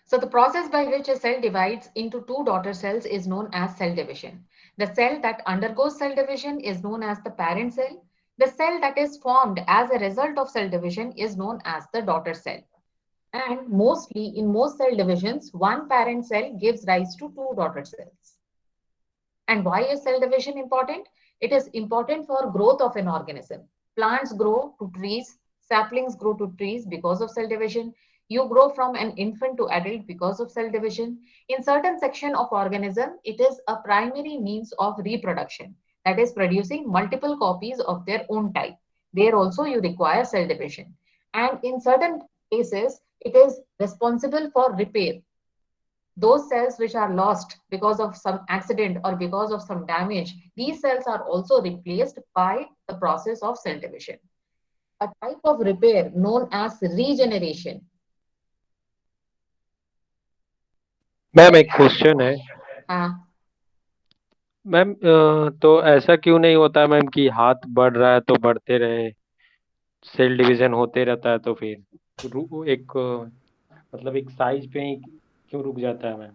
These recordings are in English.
So the process by which a cell divides into two daughter cells is known as cell division. The cell that undergoes cell division is known as the parent cell. The cell that is formed as a result of cell division is known as the daughter cell. And mostly in most cell divisions, one parent cell gives rise to two daughter cells. And why is cell division important? It is important for growth of an organism. Plants grow to trees, saplings grow to trees because of cell division. You grow from an infant to adult because of cell division. In certain section of organism, it is a primary means of reproduction, that is producing multiple copies of their own type. There also you require cell division. And in certain cases, it is responsible for repair. Those cells which are lost because of some accident or because of some damage, these cells are also replaced by the process of cell division. A type of repair known as regeneration. Ma'am एक question है। हाँ, ma'am तो ऐसा क्यों नहीं होता ma'am कि हाथ बढ़ रहा है तो बढ़ते रहे, सेल डिवीजन होते रहता है तो फिर एक मतलब एक साइज पे ही क्यों रुक जाता है मैम?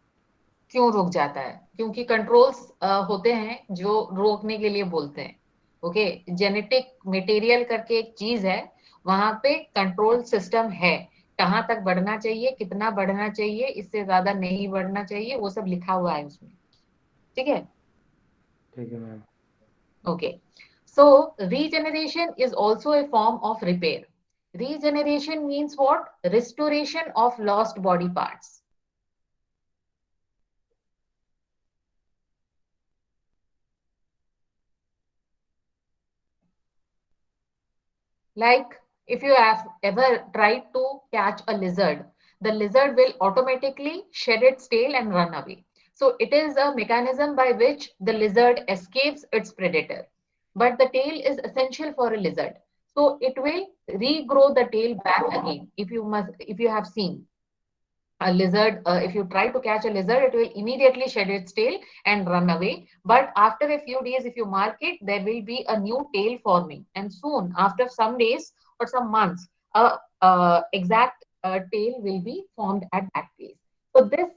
क्यों रुक जाता है? क्योंकि कंट्रोल्स होते हैं जो रोकने के लिए बोलते हैं। ओके, जेनेटिक मटेरियल करके एक चीज है, वहां पे कंट्रोल सिस्टम है। कहाँ तक बढ़ना चाहिए, कितना बढ़ना चाहिए, इससे ज्यादा नहीं बढ़ना चाहिए, वो सब लिखा हुआ है उसमें। ठीक है। ठीक है ma'am. Okay. So regeneration is also a form of repair. Regeneration means what? Restoration of lost body parts. Like if you have ever tried to catch a lizard, the lizard will automatically shed its tail and run away. So it is a mechanism by which the lizard escapes its predator. But the tail is essential for a lizard. So it will regrow the tail back again. If you have seen a lizard, if you try to catch a lizard, it will immediately shed its tail and run away. But after a few days, if you mark it, there will be a new tail forming. And soon, after some days or some months, a exact tail will be formed at that place. So this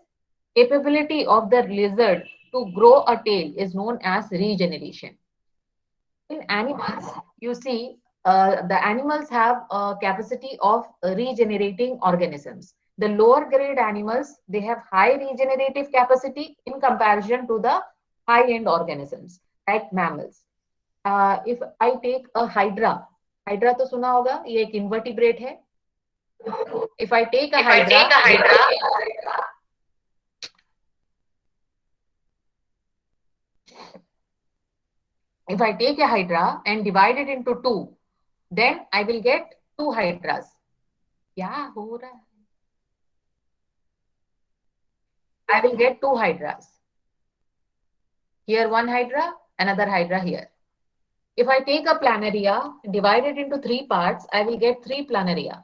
capability of the lizard to grow a tail is known as regeneration. In animals, you see, the animals have a capacity of regenerating organisms. The lower grade animals, they have high regenerative capacity in comparison to the high end organisms like mammals. If I take a hydra, hydra तो सुना होगा, ये एक invertebrate है. If I take a If I hydra, take a hydra, if I take a hydra and divide it into two, then I will get two hydras. क्या हो रहा है? I will get two hydras. Here one hydra, another hydra here. If I take a planaria, divide it into three parts, I will get three planaria.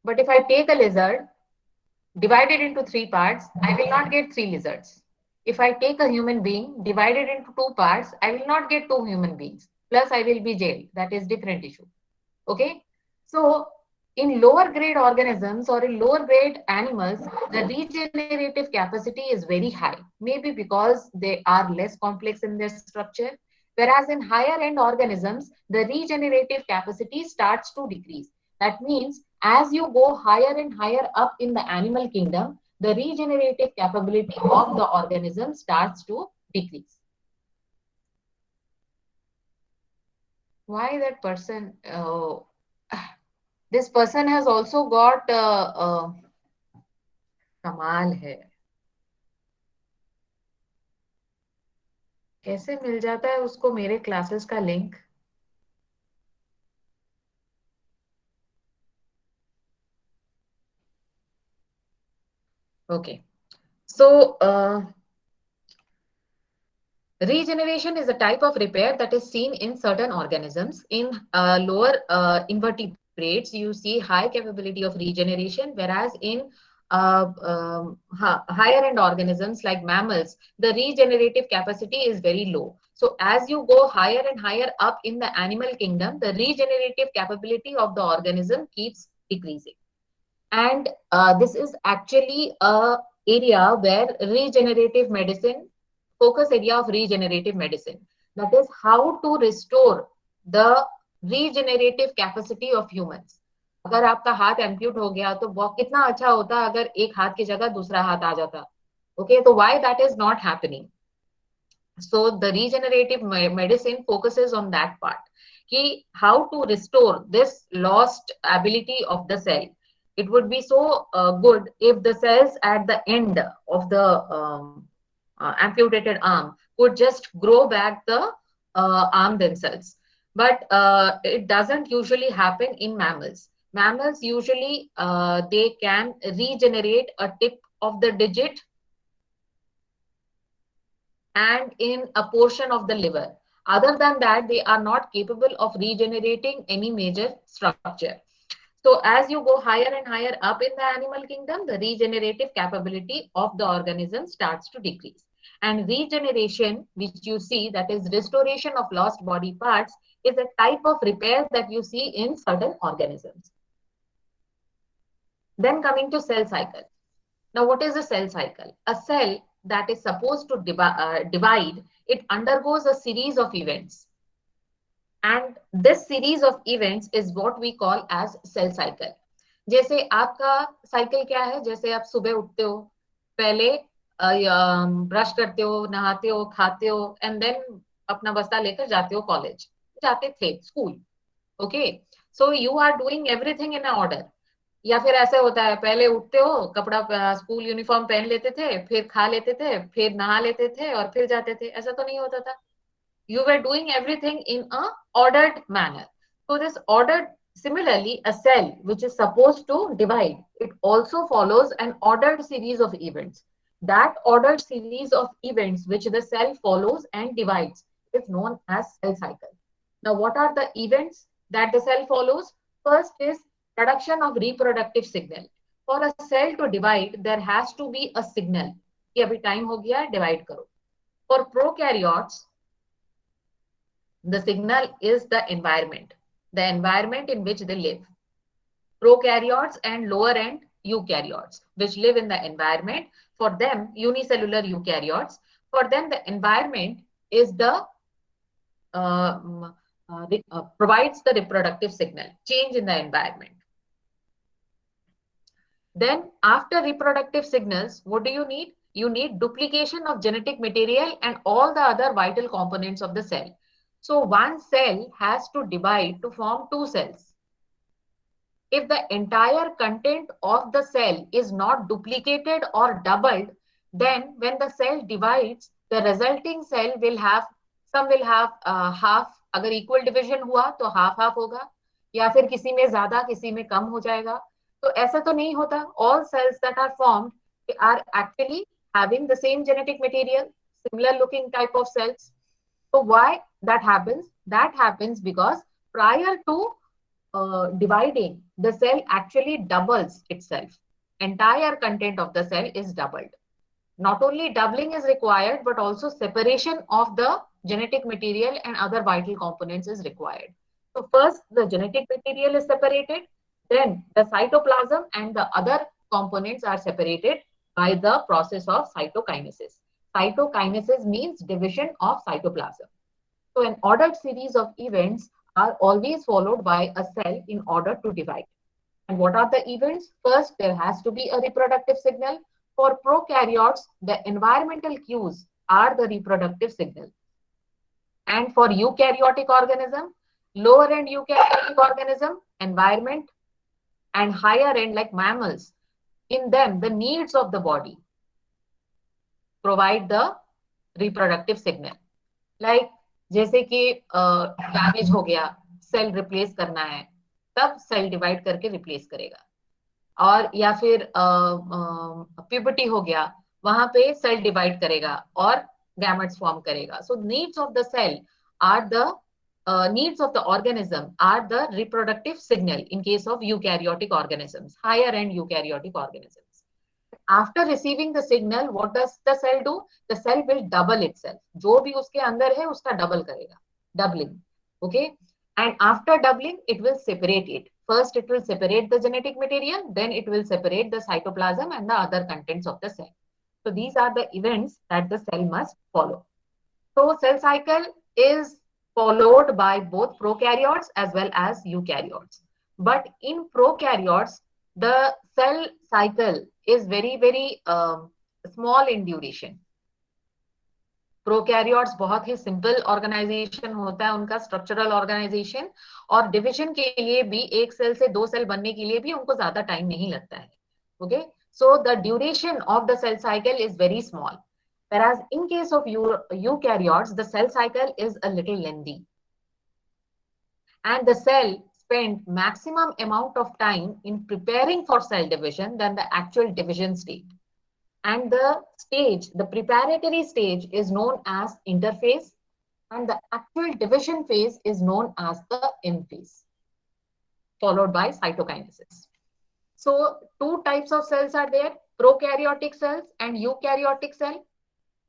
But if I take a lizard, divide it into three parts, I will not get three lizards. If I take a human being, divide it into two parts, I will not get two human beings. Plus I will be jailed. That is different issue. Okay. So in lower grade organisms or in lower grade animals, the regenerative capacity is very high, maybe because they are less complex in their structure. Whereas in higher end organisms, the regenerative capacity starts to decrease. That means as you go higher and higher up in the animal kingdom, the regenerative capability of the organism starts to decrease. Why that person? This person has also got कमाल है. कैसे मिल जाता है उसको मेरे classes का link? Okay. So, regeneration is a type of repair that is seen in certain organisms. In lower invertebrates, you see high capability of regeneration, whereas in higher end organisms like mammals, the regenerative capacity is very low. So, as you go higher and higher up in the animal kingdom, the regenerative capability of the organism keeps decreasing. And this is actually a area where regenerative medicine, focus area of regenerative medicine, that is how to restore the regenerative capacity of humans. अगर आपका हाथ एम्प्यूट हो गया तो वो कितना अच्छा होता अगर एक हाथ की जगह दूसरा हाथ आ जाता. Okay, so why that is not happening? So the regenerative medicine focuses on that part. Ki how to restore this lost ability of the cell. It would be so good if the cells at the end of the amputated arm could just grow back the arm themselves. But it doesn't usually happen in mammals. Mammals usually they can regenerate a tip of the digit and in a portion of the liver. Other than that, they are not capable of regenerating any major structure. So as you go higher and higher up in the animal kingdom, the regenerative capability of the organism starts to decrease. And regeneration, which you see, that is restoration of lost body parts, is a type of repair that you see in certain organisms. Then coming to cell cycle. Now, what is a cell cycle? A cell that is supposed to divide, it undergoes a series of events. And this series of events is what we call as cell cycle. जैसे आपका cycle क्या है, जैसे आप सुबह उठते हो, पहले ब्रश करते हो, नहाते हो, खाते हो, एंड देन अपना बस्ता लेकर जाते हो कॉलेज, जाते थे school. Okay, so you are doing everything in order. या फिर ऐसे होता है, पहले उठते हो, कपड़ा स्कूल यूनिफॉर्म पहन लेते थे, फिर खा लेते थे, फिर नहा लेते थे और फिर जाते थे. ऐसा तो नहीं होता था. You were doing everything in a ordered manner. So this ordered, similarly, a cell which is supposed to divide, it also follows an ordered series of events. That ordered series of events which the cell follows and divides is known as cell cycle. Now, what are the events that the cell follows? First is production of reproductive signal. For a cell to divide, there has to be a signal कि अभी time हो गया, divide करो. For prokaryotes, the signal is the environment in which they live. Prokaryotes and lower end eukaryotes, which live in the environment, for them, unicellular eukaryotes, for them, the environment is the provides the reproductive signal, change in the environment. Then, after reproductive signals, what do you need? You need duplication of genetic material and all the other vital components of the cell. So one cell has to divide to form two cells. If the entire content of the cell is not duplicated or doubled, then when the cell divides, the resulting cell will have, some will have half. अगर equal division हुआ तो half half होगा, या फिर किसी में ज्यादा किसी में कम हो जाएगा. तो ऐसा तो नहीं होता. All cells that are formed are actually having the same genetic material, similar looking type of cells. So why that happens? That happens because prior to dividing, the cell actually doubles itself. Entire content of the cell is doubled. Not only doubling is required, but also separation of the genetic material and other vital components is required. So first, the genetic material is separated, then the cytoplasm and the other components are separated by the process of cytokinesis. Cytokinesis means division of cytoplasm. So an ordered series of events are always followed by a cell in order to divide. And what are the events? First, there has to be a reproductive signal. For prokaryotes, the environmental cues are the reproductive signal. And for eukaryotic organism, lower end eukaryotic organism, environment, and higher end like mammals, in them, the needs of the body provide the reproductive signal. Like जैसे कि damage हो गया, cell replace करना है, तब cell divide करके replace करेगा. और या फिर प्यूबर्टी हो गया, वहां पे सेल डिवाइड करेगा और गैमेट्स फॉर्म करेगा. So needs of the cell are the needs of the organism are the reproductive signal in case of eukaryotic organisms, higher end eukaryotic organisms. After receiving the signal, what does the cell do? The cell will double itself. जो भी उसके अंदर है उसका double करेगा, doubling. Okay, and after doubling, it will separate it. First, it will separate the genetic material, then it will separate the cytoplasm and the other contents of the cell. So these are the events that the cell must follow. So cell cycle is followed by both prokaryotes as well as eukaryotes. But in prokaryotes, the cell cycle is very small in duration. Prokaryotes बहुत ही simple organisation होता है उनका, structural organisation, और division के लिए भी एक cell से दो सेल बनने के लिए भी उनको ज्यादा टाइम नहीं लगता है. Okay, so the duration of the cell cycle is very small, whereas in case of eukaryotes the cell cycle is a little lengthy and the cell spend maximum amount of time in preparing for cell division than the actual division state. And the stage, the preparatory stage, is known as interphase, and the actual division phase is known as the M phase, followed by cytokinesis. So two types of cells are there, prokaryotic cells and eukaryotic cell.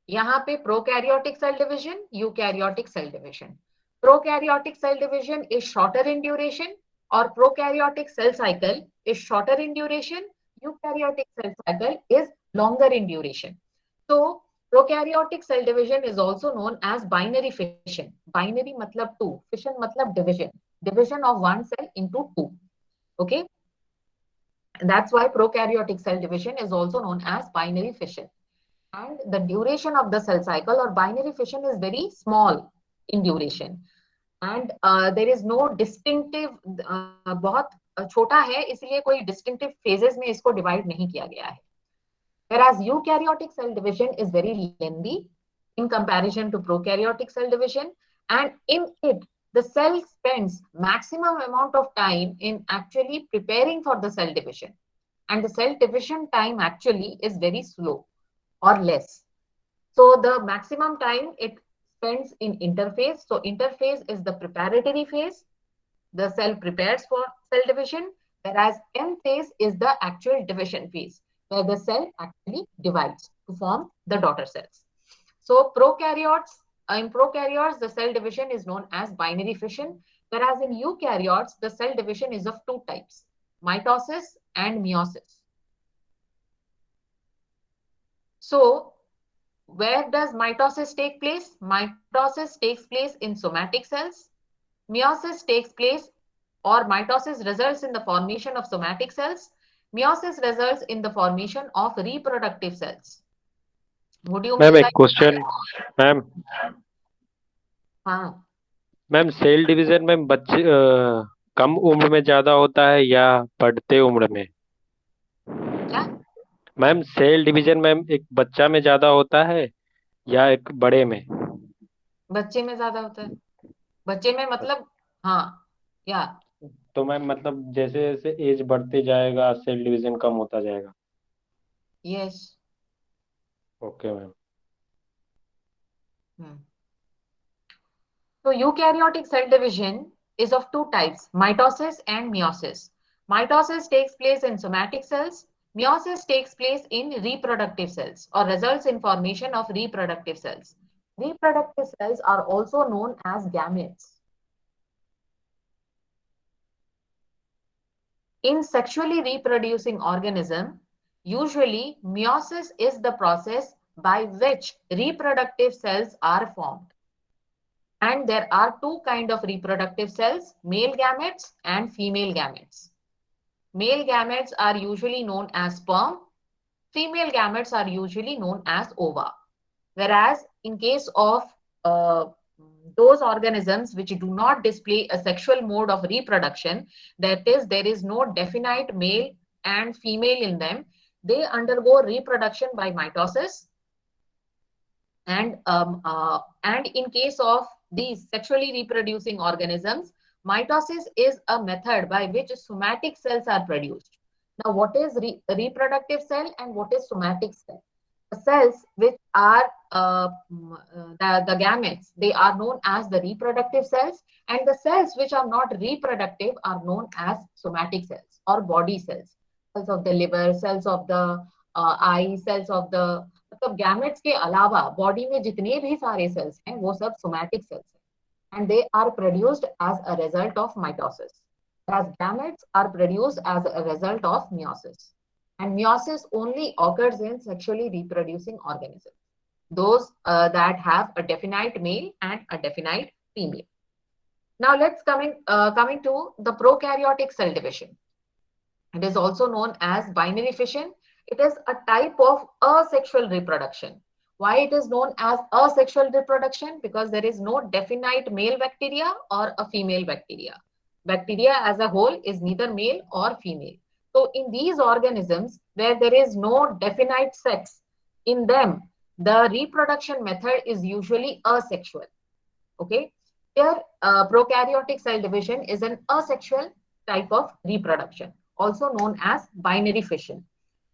यहाँ पे prokaryotic cell division, eukaryotic cell division. Prokaryotic cell division is shorter in duration, or prokaryotic cell cycle is shorter in duration. Eukaryotic cell cycle is longer in duration. So prokaryotic cell division is also known as binary fission. Binary matlab two, fission matlab division. Division of one cell into two. Okay. That's why prokaryotic cell division is also known as binary fission. And the duration of the cell cycle or binary fission is very small in duration. And there is no distinctive, बहुत छोटा है इसलिए कोई distinctive phases में इसको divide नहीं किया गया है. Whereas eukaryotic cell division is very lengthy in comparison to prokaryotic cell division, and in it the cell spends maximum amount of time in actually preparing for the cell division, and the cell division time actually is very slow or less. So the maximum time it spends in interphase. So interphase is the preparatory phase. The cell prepares for cell division, whereas M phase is the actual division phase, where the cell actually divides to form the daughter cells. So in prokaryotes, the cell division is known as binary fission, whereas in eukaryotes, the cell division is of two types, mitosis and meiosis. So where does mitosis take place? Mitosis takes place in somatic cells. Meiosis takes place, or mitosis results in the formation of somatic cells. Meiosis results in the formation of reproductive cells. Would you ma'am एक like? Question ma'am. हाँ. Ma'am cell division में बच्चे कम उम्र में ज्यादा होता है या बढ़ते उम्र में? क्या? मैम सेल डिवीजन मैम एक बच्चा में ज्यादा होता है या एक बड़े में? बच्चे में ज्यादा होता है. बच्चे में मतलब, हाँ, या. तो मैम मतलब जैसे जैसे एज बढ़ते जाएगा सेल डिवीजन कम होता जाएगा. Yes. Okay ma'am. So eukaryotic cell division is of two types, mitosis and meiosis. Mitosis takes place in somatic cells. Meiosis takes place in reproductive cells or results in formation of reproductive cells. Reproductive cells are also known as gametes. In sexually reproducing organism, usually meiosis is the process by which reproductive cells are formed. And there are two kinds of reproductive cells, male gametes and female gametes. Male gametes are usually known as sperm. Female gametes are usually known as ova. Whereas in case of those organisms which do not display a sexual mode of reproduction, that is, there is no definite male and female in them, they undergo reproduction by mitosis. And in case of these sexually reproducing organisms, mitosis is a method by which somatic cells are produced. Now, what is reproductive cell and what is somatic cell? The cells which are the gametes, they are known as the reproductive cells, and the cells which are not reproductive are known as somatic cells or body cells. Cells of the liver, cells of the eye, cells of the, मतलब gametes के अलावा body में जितने भी सारे sales हैं वो सब सोमैटिक सेल्स हैं, and they are produced as a result of mitosis. as gametes are produced as a result of meiosis. And meiosis only occurs in sexually reproducing organisms, those that have a definite male and a definite female. Now let's coming to the prokaryotic cell division. It is also known as binary fission. It is a type of asexual reproduction. Why it is known as asexual reproduction? Because there is no definite male bacteria or a female bacteria. Bacteria as a whole is neither male or female. So in these organisms where there is no definite sex in them, the reproduction method is usually asexual. Okay. Here, prokaryotic cell division is an asexual type of reproduction, also known as binary fission.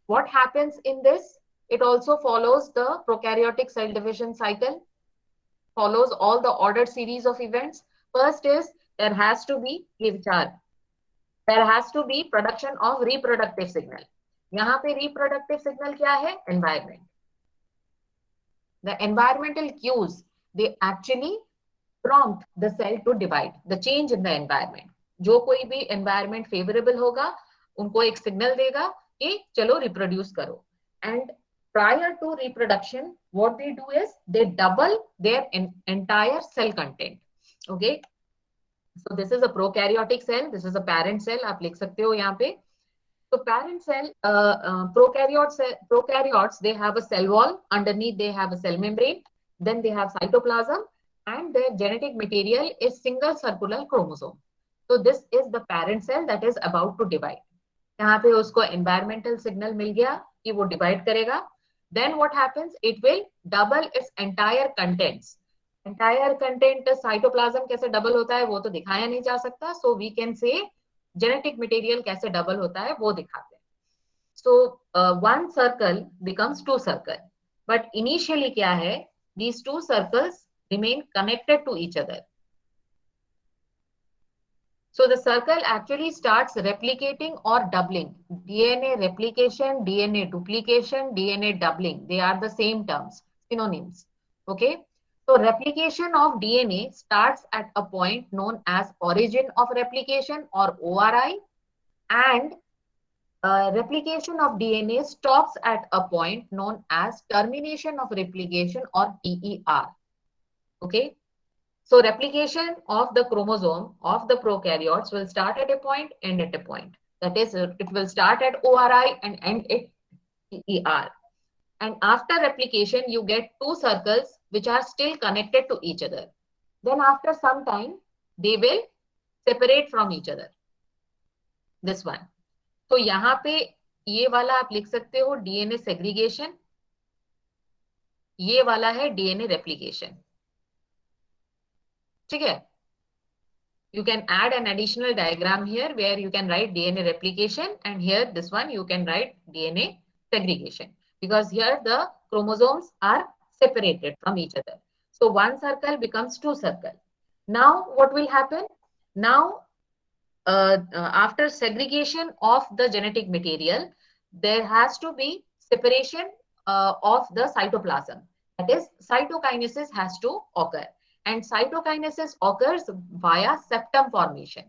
What happens in this? It also follows the prokaryotic cell division cycle, follows all the ordered series of events. First is there has to be विचार. There has to be production of reproductive signal. यहाँ पे reproductive signal क्या है? Environment. The environmental cues, they actually prompt the cell to divide, the change in the environment. जो कोई भी environment favorable होगा, उनको एक signal देगा कि चलो reproduce करो. And prior to reproduction, what they do is they double their entire cell content. Okay. So this is a prokaryotic cell. This is a parent cell. आप लिख सकते हो यहाँ पे. So parent cell, prokaryotes, they have a cell wall. Underneath, they have a cell membrane. Then they have cytoplasm, and their genetic material is single circular chromosome. So this is the parent cell that is about to divide. यहाँ पे उसको environmental signal मिल गया कि वो divide करेगा. Then what happens? It will double its entire contents. Entire content cytoplasm कैसे double होता है वो तो दिखाया नहीं जा सकता. So we can say genetic material कैसे double होता है वो दिखाते हैं. So one circle becomes two circle, but initially क्या है? These two circles remain connected to each other. So the circle actually starts replicating or doubling. DNA replication, DNA duplication, DNA doubling. They are the same terms, synonyms. Okay. So replication of DNA starts at a point known as origin of replication or ORI, and replication of DNA stops at a point known as termination of replication or TER. Okay. So replication of the chromosome of the prokaryotes will start at a point, end at a point. That is, it will start at ORI and end at TER. And after replication, you get two circles which are still connected to each other. Then after some time, they will separate from each other. This one. तो यहाँ पे ये वाला आप लिख सकते हो DNA segregation, ये वाला है डीएनए रेप्लिकेशन. ठीक है. You can add an additional diagram here where you can write DNA replication, and here this one you can write DNA segregation, because here the chromosomes are separated from each other. So one circle becomes two circle. Now what will happen? Now after segregation of the genetic material, there has to be separation of the cytoplasm. That is, cytokinesis has to occur. And cytokinesis occurs via septum formation.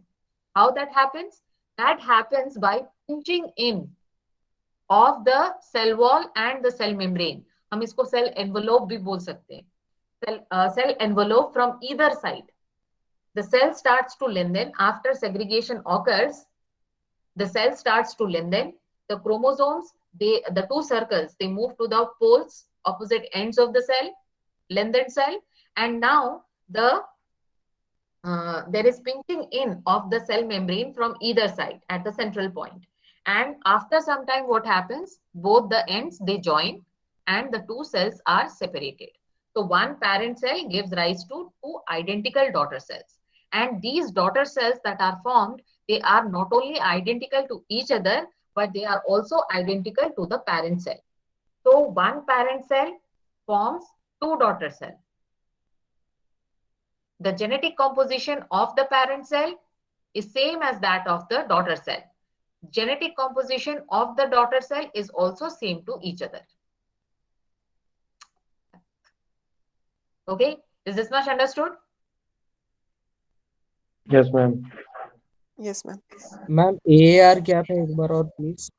How that happens? That happens by pinching in of the cell wall and the cell membrane. हम इसको cell envelope भी बोल सकते हैं. Cell envelope from either side. The cell starts to lengthen after segregation occurs. The cell starts to lengthen. The chromosomes, the two circles, they move to the poles, opposite ends of the cell, lengthened cell, and now there is pinching in of the cell membrane from either side at the central point. And after some time, what happens? Both the ends, they join and the two cells are separated. So one parent cell gives rise to two identical daughter cells. And these daughter cells that are formed, they are not only identical to each other, but they are also identical to the parent cell. So one parent cell forms two daughter cells. The genetic composition of the parent cell is same as that of the daughter cell. Genetic composition of the daughter cell is also same to each other. Okay, is this much understood? Yes, ma'am. Yes ma'am. Ma'am AAR क्या था एक बार और please?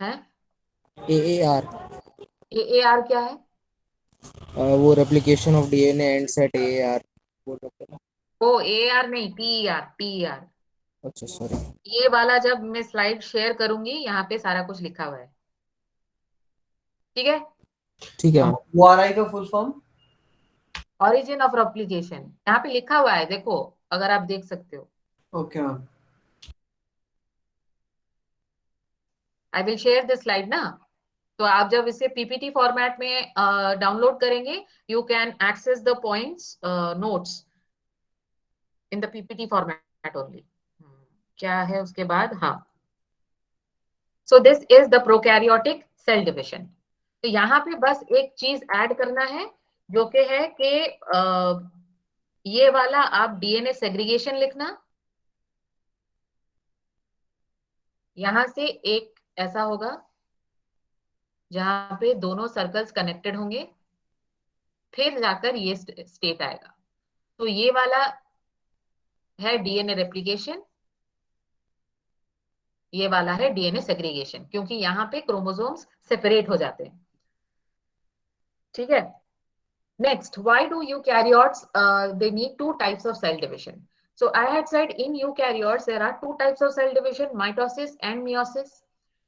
है AAR AAR क्या है? वो replication of DNA ends at AAR बोल रहे थे ना? ओ AAR नहीं, PER। अच्छा सॉरी। ये वाला जब मैं स्लाइड शेयर करूंगी यहाँ पे सारा कुछ लिखा हुआ है, ठीक है। ठीक है मैम। ORI का full form? Origin of replication यहाँ पे लिखा हुआ है, देखो अगर आप देख सकते हो। Okay ma'am. I will share this slide ना, तो आप जब इसे पीपीटी फॉर्मेट में डाउनलोड करेंगे, you can access the points notes in the PPT format only. क्या है उसके बाद? हाँ, so this is the prokaryotic cell division. तो यहाँ पे बस एक चीज ऐड करना है, जो कि है कि ये वाला आप डीएनए सेग्रीगेशन लिखना। यहां से एक ऐसा होगा जहां पे दोनों सर्कल्स कनेक्टेड होंगे, फिर जाकर ये स्टेट आएगा। तो ये वाला है डीएनए रेप्लिकेशन, ये वाला है डीएनए सेग्रीगेशन, क्योंकि यहाँ पे क्रोमोसोम्स सेपरेट हो जाते हैं, ठीक है। Next, why do eukaryotes they need two types of cell division? So I had said in eukaryotes there are two types of cell division, mitosis and meiosis.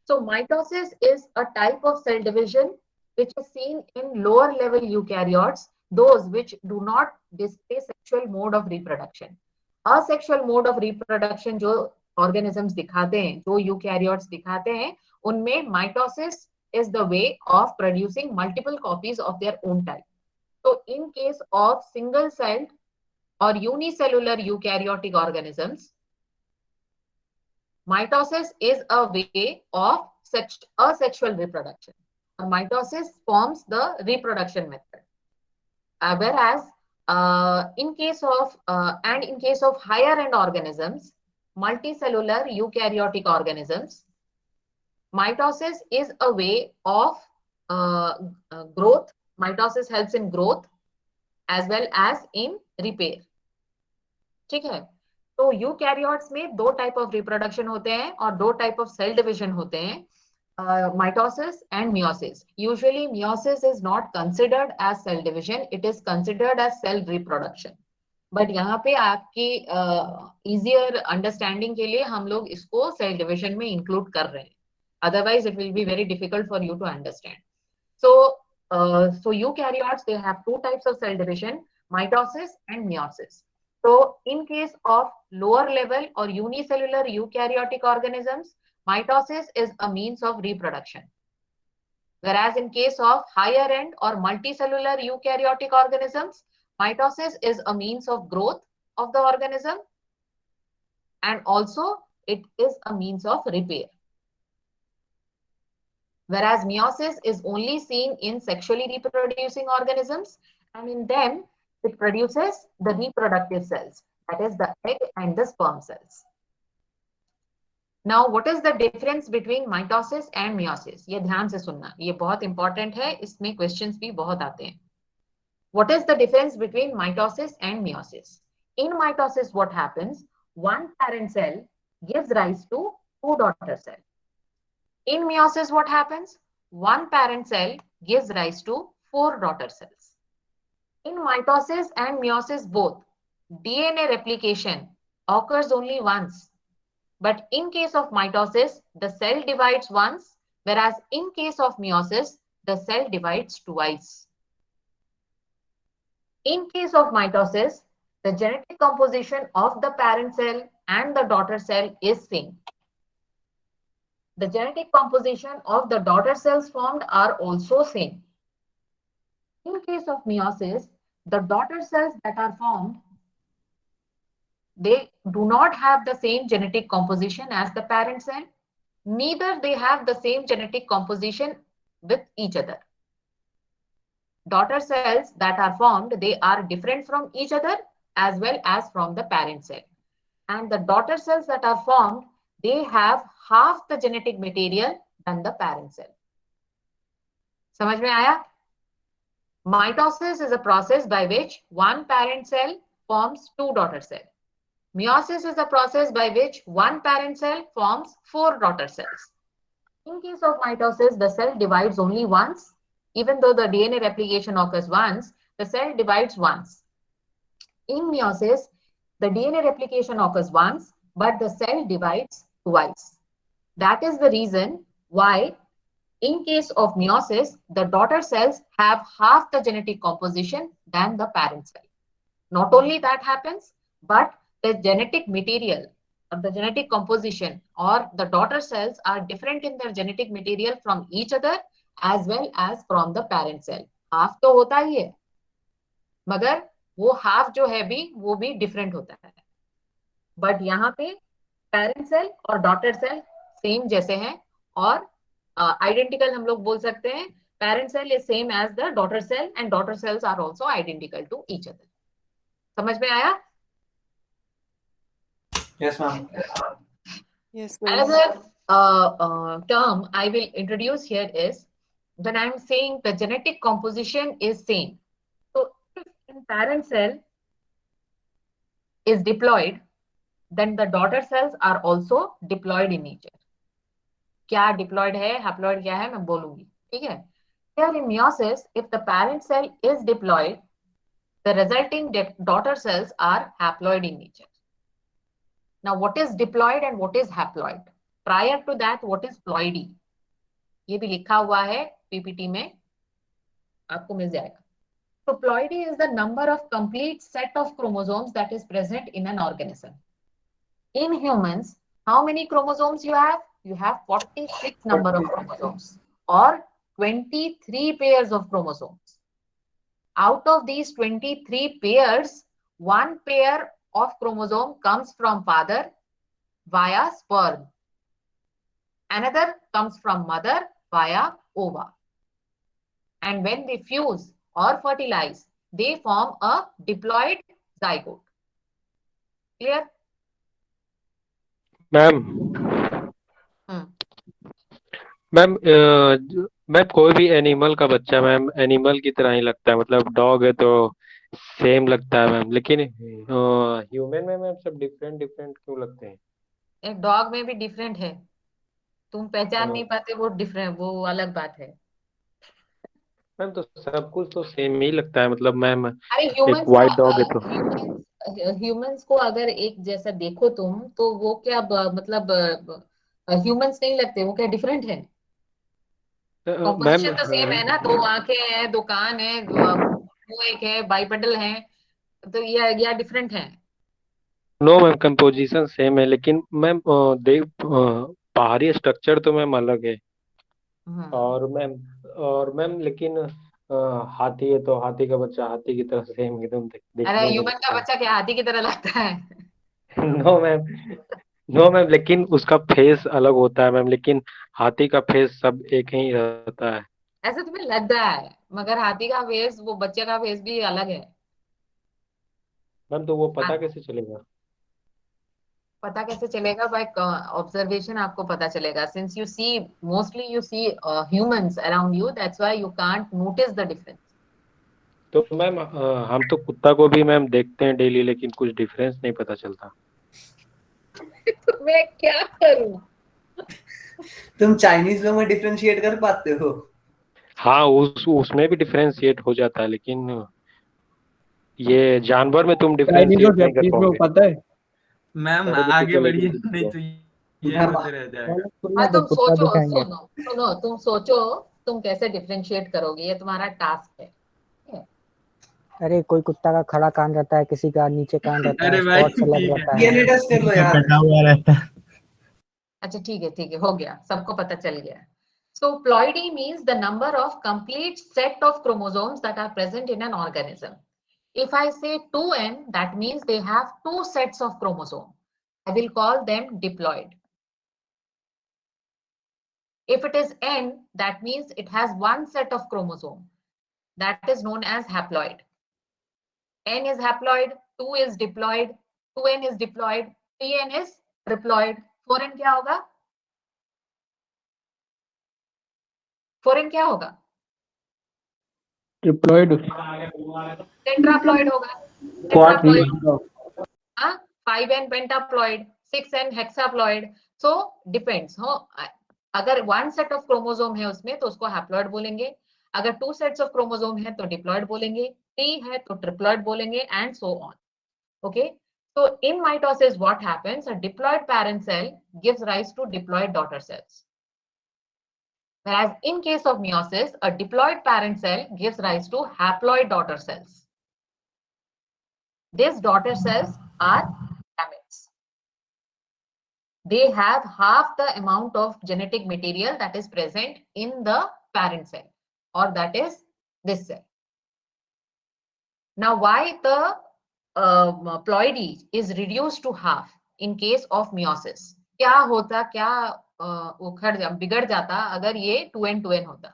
So mitosis is a type of cell division which is seen in lower level eukaryotes, those which do not display sexual mode of reproduction. Asexual mode of reproduction जो organisms दिखाते हैं, जो eukaryotes दिखाते हैं, उनमें mitosis is the way of producing multiple copies of their own type. So in case of single celled or unicellular eukaryotic organisms, mitosis is a way of asexual reproduction. Mitosis forms the reproduction method. Whereas in case of higher end organisms, multicellular eukaryotic organisms, mitosis is a way of growth. Mitosis helps in growth as well as in repair, ठीक है। तो eukaryotes में दो type of reproduction होते हैं और दो type of cell division होते हैं, mitosis and meiosis. Usually meiosis is not considered as cell division, it is considered as cell reproduction. But यहाँ पे आपकी इजियर अंडरस्टैंडिंग के लिए हम लोग इसको सेल डिविजन में इंक्लूड कर रहे हैं, otherwise it will be very difficult for you to understand. So eukaryotes, they have two types of cell division, mitosis and meiosis. So in case of lower level or unicellular eukaryotic organisms, mitosis is a means of reproduction. Whereas in case of higher end or multicellular eukaryotic organisms, mitosis is a means of growth of the organism, and also it is a means of repair. Whereas meiosis is only seen in sexually reproducing organisms, and in them it produces the reproductive cells, that is the egg and the sperm cells. Now what is the difference between mitosis and meiosis? ये ध्यान से सुनना, ये बहुत important है, इसमें questions भी बहुत आते हैं। What is the difference between mitosis and meiosis? In mitosis, what happens? One parent cell gives rise to two daughter cells. In meiosis, what happens? One parent cell gives rise to four daughter cells. In mitosis and meiosis both, DNA replication occurs only once. But in case of mitosis, the cell divides once, whereas in case of meiosis, the cell divides twice. In case of mitosis, the genetic composition of the parent cell and the daughter cell is same. The genetic composition of the daughter cells formed are also same. In case of meiosis, the daughter cells that are formed, they do not have the same genetic composition as the parent cell, neither they have the same genetic composition with each other. Daughter cells that are formed, they are different from each other as well as from the parent cell. And the daughter cells that are formed, they have half the genetic material than the parent cell. समझ में आया? Mitosis is a process by which one parent cell forms two daughter cells. Meiosis is a process by which one parent cell forms 4 daughter cells. In case of mitosis, the cell divides only once. Even though the DNA replication occurs once, the cell divides once. In meiosis, the DNA replication occurs once, but the cell divides twice. That is the reason why, in case of meiosis, the daughter cells have half the genetic composition than the parent cell. Not only that happens, but the genetic material or the genetic composition or the daughter cells are different in their genetic material from each other as well as from the parent cell. Half तो होता ही है, मगर वो half जो है भी वो भी डिफरेंट होता है. बट यहाँ पे पेरेंट सेल और डॉटर सेल सेम जैसे हैं और आइडेंटिकल हम लोग बोल सकते हैं. Parent cell is same as the daughter cell and daughter cells are also identical to each other. समझ में आया? Yes, ma'am. Yes, ma'am. Another term I will introduce here is when I'm saying the genetic composition is same. So if in parent cell is diploid, then the daughter cells are also diploid in nature. क्या diploid है, haploid क्या है, मैं बोलूंगी. ठीक है? Here in meiosis, if the parent cell is diploid, the resulting daughter cells are haploid in nature. Now, what is diploid and what is haploid? Prior to that, what is ploidy? ये भी लिखा हुआ है PPT में, आपको मिल जाएगा. So ploidy is the number of complete set of chromosomes that is present in an organism. In humans, how many chromosomes you have? You have 46 number of chromosomes or 23 pairs of chromosomes. Out of these 23 pairs, one pair of chromosome comes from father via sperm. Another comes from mother via ova. And when they fuse or fertilize, they form a diploid zygote. Clear? Ma'am ma'am कोई भी animal का बच्चा ma'am animal की तरह ही लगता है, मतलब dog है तो सेम लगता है मैम, लेकिन ह्यूमन में मैम सब डिफरेंट डिफरेंट क्यों लगते हैं? एक डॉग में भी डिफरेंट है, तुम पहचान नहीं पाते, वो डिफरेंट, वो अलग बात है. मैम तो सब कुछ तो सेम ही लगता है, मतलब मैम अरे एक वाइट डॉग है तो ह्यूमंस को अगर एक जैसा देखो तुम तो वो क्या मतलब ह्यूमंस नहीं लगते, वो क्या डिफरेंट है? मैम कॉम्पोजिशन तो सेम है ना, दो आंखें हैं, दो कान है, वो एक है, बाइपेडल है, तो ये डिफरेंट है. नो मैम कंपोजिशन सेम है, लेकिन मैम बाहरी स्ट्रक्चर तो मैम अलग है. और मैम लेकिन हाथी है तो हाथी का बच्चा हाथी की तरह सेम एकदम अरे दिखने में ह्यूमन का लगता बच्चा क्या हाथी की तरह लगता है? है. नो मैम लेकिन उसका फेस अलग होता है मैम, लेकिन हाथी का फेस सब एक ही रहता है. ऐसे तुम्हें लग रहा है, मगर हाथी का फेस, वो बच्चे का फेस भी अलग है. मैम तो वो पता कैसे चलेगा? पता कैसे चलेगा? बाय ऑब्जर्वेशन आपको पता चलेगा. Since you see mostly you see humans around you, that's why you can't notice the difference. तो मैम हम तो कुत्ता को भी मैम देखते हैं डेली, लेकिन कुछ डिफरेंस नहीं पता चलता. तो मैं क्या करूं? तुम चाइनीज लोग में डिफरेंशिएट कर पाते हो? हाँ उसमें भी डिफरेंशिएट हो जाता है, लेकिन ये जानवर में तुम डिफरेंशिएट नहीं कर पाओगे. पता है मैम मेरे को आगे तो बढ़िए, लेकिन नहीं तो ये होते रह जाएगा. हाँ, तुम सोचो, सुनो, तुम सोचो तुम कैसे डिफरेंशिएट करोगे, ये तुम्हारा टास्क है. अरे कोई कुत्ता का खड़ा कान रहता है, किसी का नीचे कान रहता है, अरे भाई, स्पॉट्स अलग ठीक है. रहता है. डीएनए टेस्ट कर लो यार. बैठा हुआ रहता है. अच्छा ठीक है, हो गया, सबको पता चल गया. So ploidy means the number of complete set of chromosomes that are present in an organism. If I say 2n, that means they have two sets of chromosomes. I will call them diploid. If it is n, that means it has one set of chromosome. That is known as haploid. N is haploid, 2 is diploid, 2n is diploid, 3n is triploid. 4n क्या होगा? 4n क्या होगा? Triploid. Tetraploid होगा. क्वाड्रिप्लॉइड. हाँ, 5n pentaploid, 6n hexaploid. So depends हो, अगर one set of chromosome है उसमें तो उसको haploid बोलेंगे, अगर 2 sets of chromosome है तो diploid बोलेंगे, 3 है तो triploid बोलेंगे, and so on. Okay, so in mitosis what happens, a diploid parent cell gives rise to diploid daughter cells, whereas in case of meiosis a diploid parent cell gives rise to haploid daughter cells. These daughter cells are gametes. They have half the amount of genetic material that is present in the parent cell, or that is this cell. Now, why the ploidy is reduced to half in case of meiosis? क्या होता, क्या उखड़ बिगड़ जाता अगर ये 2n होता?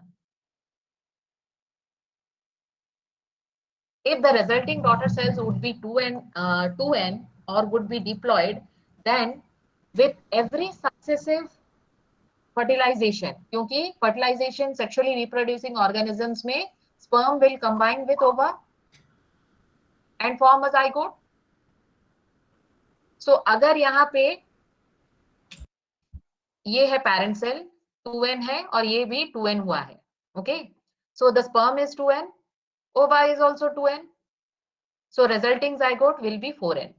If the resulting daughter cells would be 2n or would be diploid, then with every successive fertilization, क्योंकि fertilization sexually reproducing organisms में sperm will combine with ova and form a zygote. So अगर यहाँ पे ये है parent cell 2n है और ये भी 2n हुआ है, okay? So the sperm is 2n, ova is also 2n. So resulting zygote will be 4n.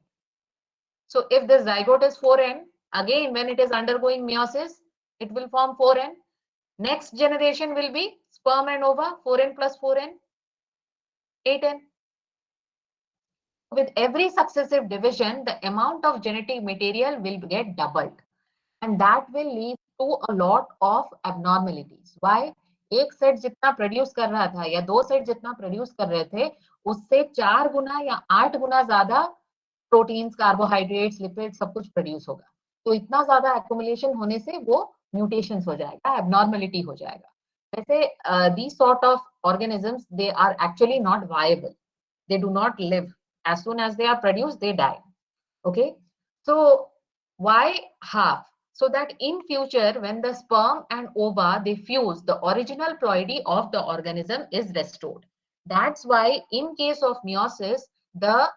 So if the zygote is 4n, again when it is undergoing meiosis, it will form 4n. Next generation will be sperm and ova, 4n plus 4n, 8n. With every successive division, the amount of genetic material will get doubled, and that will lead to a lot of abnormalities. Why? एक set जितना produce कर रहा था या 2 set जितना produce कर रहे थे उससे 4 गुना या 8 गुना ज्यादा प्रोटीन्स, कार्बोहाइड्रेट्स, लिपिड्स सब कुछ प्रोड्यूस होगा. तो इतना ज्यादा एक्युमुलेशन होने से वो म्यूटेशंस हो जाएगा, एबनॉर्मलिटी हो जाएगा. वैसे these sort of organisms, they are actually not viable. They do not live. As soon as they are produced, they die. Okay, so why half? So that in future when the sperm and ova they fuse, the original ploidy of the organism is restored. That's why in case of meiosis the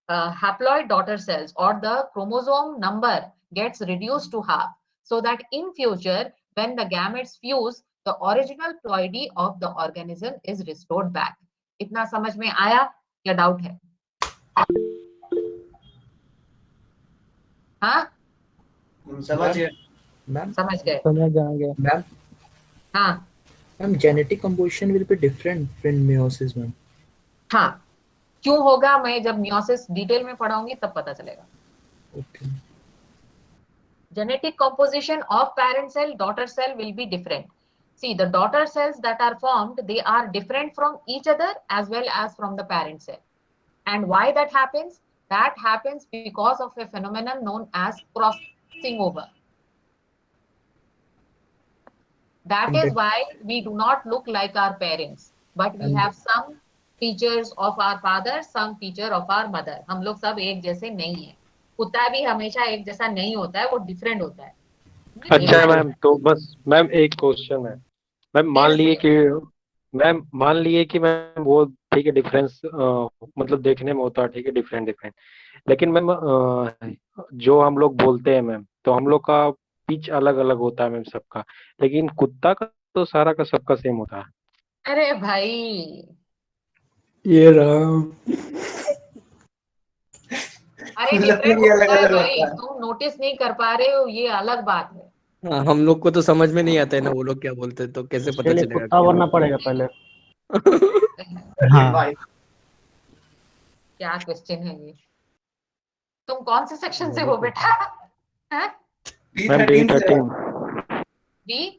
haploid daughter cells or the chromosome number gets reduced to half, so that in future when the gametes fuse, the original ploidy of the organism is restored back. इतना समझ में आया या doubt है? हाँ, समझ गए ma'am? समझ गए? समझ जाएंगे. मैम, हाँ ma'am genetic composition will be different in meiosis, ma'am. हाँ, क्यों होगा मैं जब meiosis डिटेल में पढ़ाऊंगी तब पता चलेगा. Okay. Genetic composition of parent cell, daughter cell will be different. See, the daughter cells that are formed, they are different from each other as well as from the parent cell. And why that happens? That happens because of a phenomenon known as crossing over. That is why we do not look like our parents, but we have some features of our father, some feature of our mother. हम लोग सब एक जैसे नहीं है. कुत्ता भी हमेशा एक जैसा नहीं होता है, वो डिफरेंट होता है. अच्छा मैम, तो बस मैम एक क्वेश्चन है मैम. मान लिए कि मैम वो ठीक है डिफरेंस मतलब देखने में होता है, ठीक है डिफरेंट, लेकिन मैम जो हम लोग बोलते हैं मैम, तो हम लोग का पिच अलग अलग होता है मैम सबका, लेकिन कुत्ता का तो सारा का सबका सेम होता है. अरे भाई ये रहा. अरे डिफरेंट होता है भाई, तुम नोटिस नहीं कर पा रहे हो, ये अलग बात है. हाँ, हम लोग को तो समझ में नहीं आता है ना वो लोग क्या बोलते हैं, तो कैसे पता चलेगा? कुत्ता बनना पड़ेगा पहले. हाँ. क्या क्वेश्चन है ये? तुम कौन से सेक्शन से हो बेटा? हैं? Ma'am B13.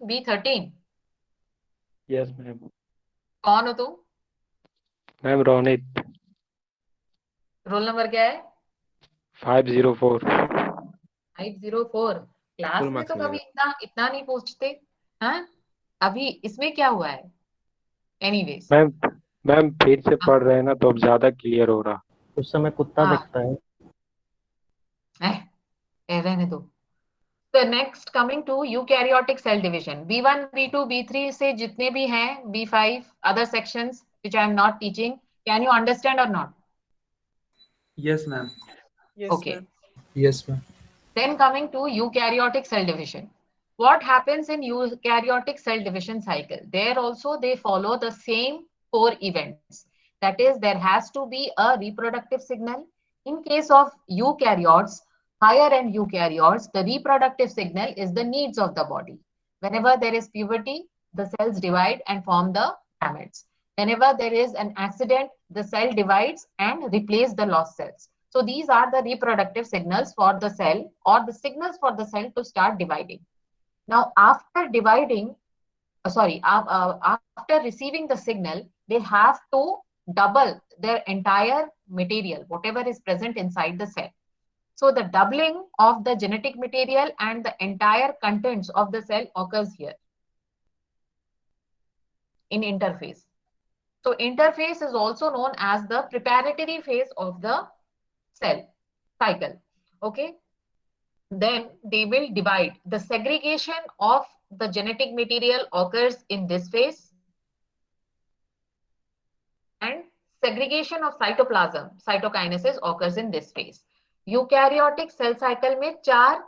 B13. Yes ma'am. कौन हो तुम? मैम रोनित. रोल नंबर क्या है? 504. 504. क्लास में तो कभी इतना नहीं पूछते. हाँ, अभी इसमें क्या हुआ है? एनीवेज मैम फिर से पढ़ रहे हैं ना, तो अब ज्यादा क्लियर हो रहा. उस समय कुत्ता दिखता है. रहने दो. So next coming to eukaryotic cell division, B1, B2, B3 से जितने भी हैं, B5, other sections which I am not teaching, can you understand or not? Yes, ma'am. Yes, Okay. ma'am. Yes, ma'am. Then coming to eukaryotic cell division. What happens in eukaryotic cell division cycle? There also they follow the same 4 events. That is, there has to be a reproductive signal. In case of eukaryotes, higher end eukaryotes, the reproductive signal is the needs of the body. Whenever there is puberty, the cells divide and form the gametes. Whenever there is an accident, the cell divides and replace the lost cells. So these are the reproductive signals for the cell, or the signals for the cell to start dividing. Now, after dividing, after receiving the signal, they have to double their entire material, whatever is present inside the cell. So the doubling of the genetic material and the entire contents of the cell occurs here in interphase. So interphase is also known as the preparatory phase of the cell cycle. Okay. Then they will divide. The segregation of the genetic material occurs in this phase, and segregation of cytoplasm, cytokinesis, occurs in this phase. Eukaryotic cell cycle में 4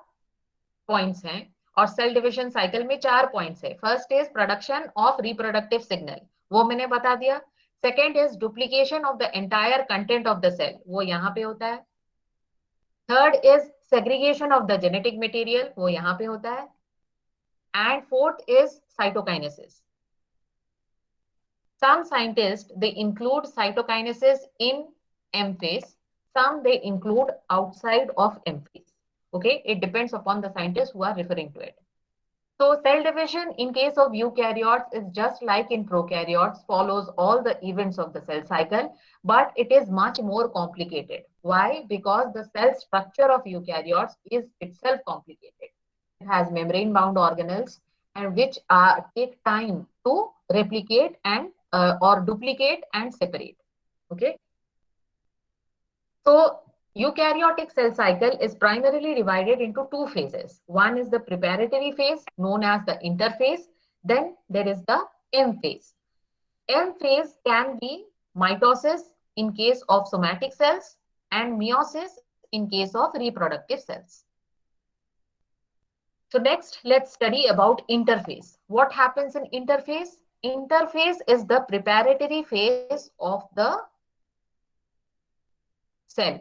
points हैं और cell division cycle में 4 points है. First is production of reproductive signal, वो मैंने बता दिया. Second is duplication of the entire content of the cell, वो यहाँ पे होता है. Third is segregation of the genetic material, वो यहाँ पे होता है. And fourth is cytokinesis. Some scientists, they include cytokinesis in M phase. Some they include outside of M phase. Okay, it depends upon the scientists who are referring to it. So cell division in case of eukaryotes is just like in prokaryotes, follows all the events of the cell cycle, but it is much more complicated. Why? Because the cell structure of eukaryotes is itself complicated. It has membrane bound organelles, and which take time to replicate and or duplicate and separate. Okay. So eukaryotic cell cycle is primarily divided into 2 phases. One is the preparatory phase known as the interphase. Then there is the M phase. M phase can be mitosis in case of somatic cells and meiosis in case of reproductive cells. So next, let's study about interphase. What happens in interphase? Interphase is the preparatory phase of the cell.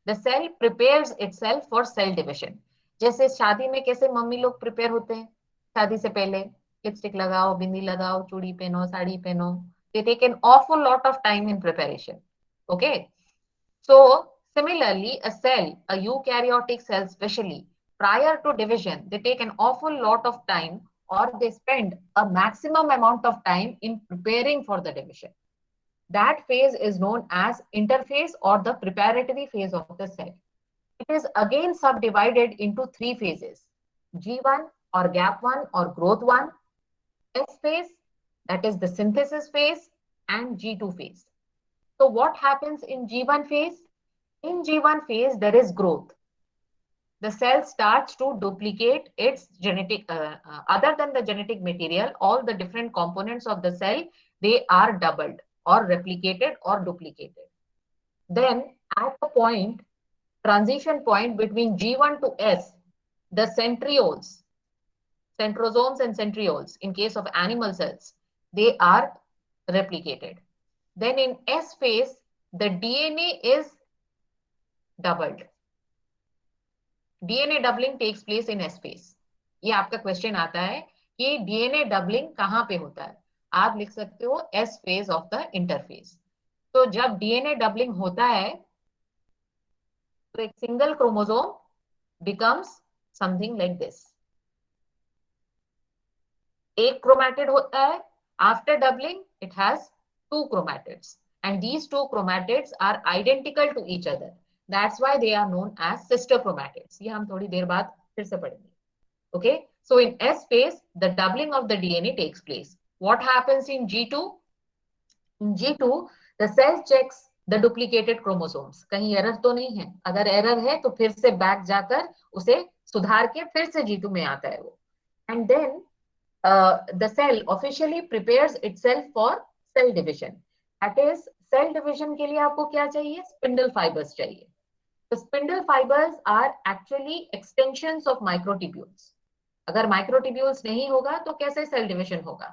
The cell prepares itself for cell division. जैसे शादी में कैसे mummy लोग prepare होते हैं शादी से पहले, लिपस्टिक लगाओ, बिंदी लगाओ, चूड़ी पहनो, साड़ी पहनो. They take an awful lot of time in preparation. Okay. So similarly, a cell, a eukaryotic cell especially, prior to division, they take an awful lot of time, or they spend a maximum amount of time in preparing for the division. That phase is known as interphase or the preparatory phase of the cell. It is again subdivided into 3 phases: G1 or gap 1 or growth 1, S phase, that is the synthesis phase, and G2 phase. So what happens in G1 phase? In G1 phase, there is growth. The cell starts to duplicate its genetic, other than the genetic material, all the different components of the cell, they are doubled or replicated or duplicated. Then at the point, transition point between G1 to S, the centrioles, centrosomes and centrioles, in case of animal cells, they are replicated. Then in S phase, the DNA is doubled. DNA doubling takes place in S phase. ये आपका question आता है कि DNA doubling कहाँ पे होता है. आप लिख सकते हो S phase of the interphase. तो जब DNA doubling होता है तो एक single chromosome becomes something like this. एक क्रोमैटिड होता है. After doubling, it has 2 chromatids, and these 2 chromatids are identical to each other. That's why they are known as sister chromatids. ये हम थोड़ी देर बाद फिर से पढ़ेंगे. Okay, so in S phase, the doubling of the DNA takes place. What happens in G2? In G2, the cell checks the duplicated chromosomes. कहीं error तो नहीं है. अगर एरर है तो फिर से बैक जाकर उसे सुधार के फिर से G2 में आता है वो. And then the cell officially prepares itself for cell division. That is, cell division के लिए आपको क्या चाहिए? Spindle fibers चाहिए. The spindle fibers are actually extensions of microtubules. अगर microtubules नहीं होगा तो कैसे cell division होगा?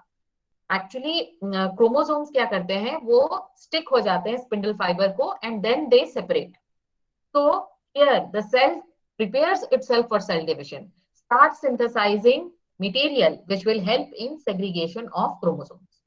Actually, chromosomes क्या करते हैं? वो stick हो जाते हैं spindle fiber को and then they separate. So here the cell prepares itself for cell division, starts synthesizing material which will help in segregation of chromosomes.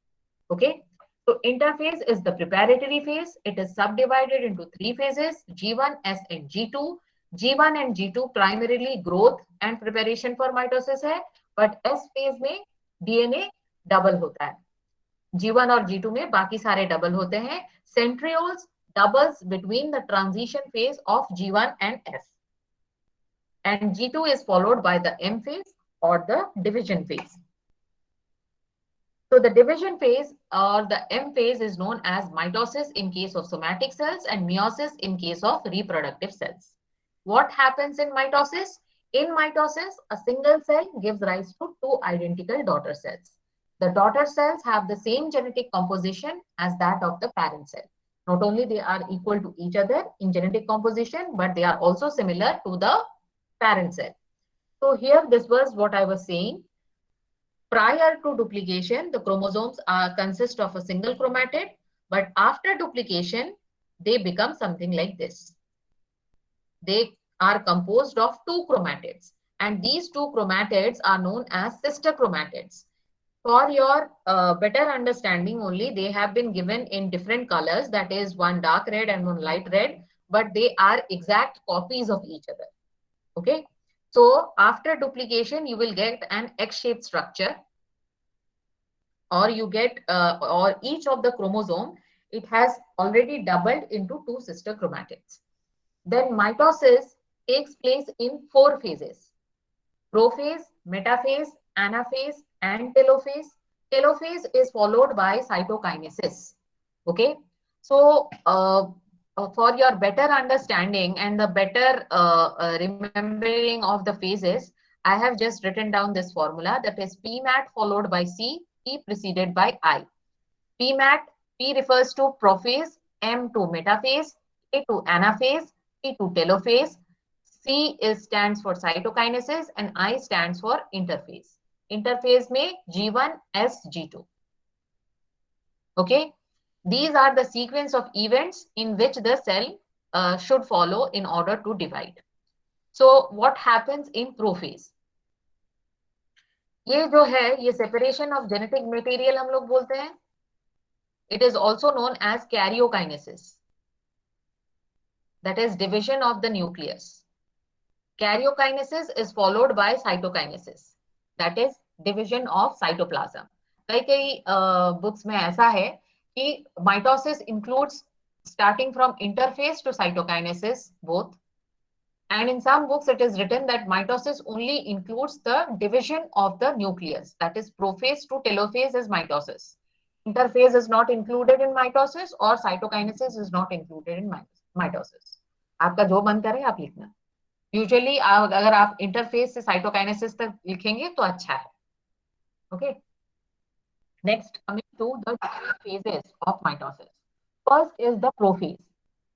Okay. So interphase is the preparatory phase. It is subdivided into three phases, G1, S and G2. G1 and G2 primarily growth and preparation for mitosis है, but S phase में DNA double होता है. G1 और G2 में बाकी सारे double होते हैं. Centrioles doubles between the transition phase of G1 and S. And G2 is followed by the M phase or the division phase. So the division phase or the M phase is known as mitosis in case of somatic cells and meiosis in case of reproductive cells. What happens in mitosis? In mitosis, a single cell gives rise to two identical daughter cells. The daughter cells have the same genetic composition as that of the parent cell. Not only they are equal to each other in genetic composition, but they are also similar to the parent cell. So here, this was what I was saying. Prior to duplication, the chromosomes consist of a single chromatid, but after duplication, they become something like this. They are composed of two chromatids, and these two chromatids are known as sister chromatids. For your better understanding only, they have been given in different colors, that is one dark red and one light red, but they are exact copies of each other. Okay. So after duplication, you will get an X-shaped structure, or you get, or each of the chromosome, it has already doubled into two sister chromatids. Then mitosis takes place in four phases: prophase, metaphase, anaphase, and telophase. Telophase is followed by cytokinesis. Okay. So for your better understanding and the better remembering of the phases, I have just written down this formula, that is PMAT followed by C, P preceded by I. PMAT, P refers to prophase, M to metaphase, A to anaphase, T to telophase, C stands for cytokinesis, and I stands for interphase. Interphase में G1, S, G2. Okay. These are the sequence of events in which the cell should follow in order to divide. So what happens in prophase? ये जो है, ये separation of genetic material हम लोग बोलते हैं. It is also known as karyokinesis. That is division of the nucleus. Karyokinesis is followed by cytokinesis. That is division of cytoplasm. कई books में ऐसा है कि mitosis includes starting from interphase to cytokinesis both. And in some books, it is written that mitosis only includes the division of the nucleus. That is prophase to telophase is mitosis. Interphase is not included in mitosis, or cytokinesis is not included in mitosis. आपका जो मन करे आप लिखना. Usually, अगर आप interphase से cytokinesis तक लिखेंगे तो अच्छा है. Okay. Next, coming to the phases of mitosis. First is the prophase.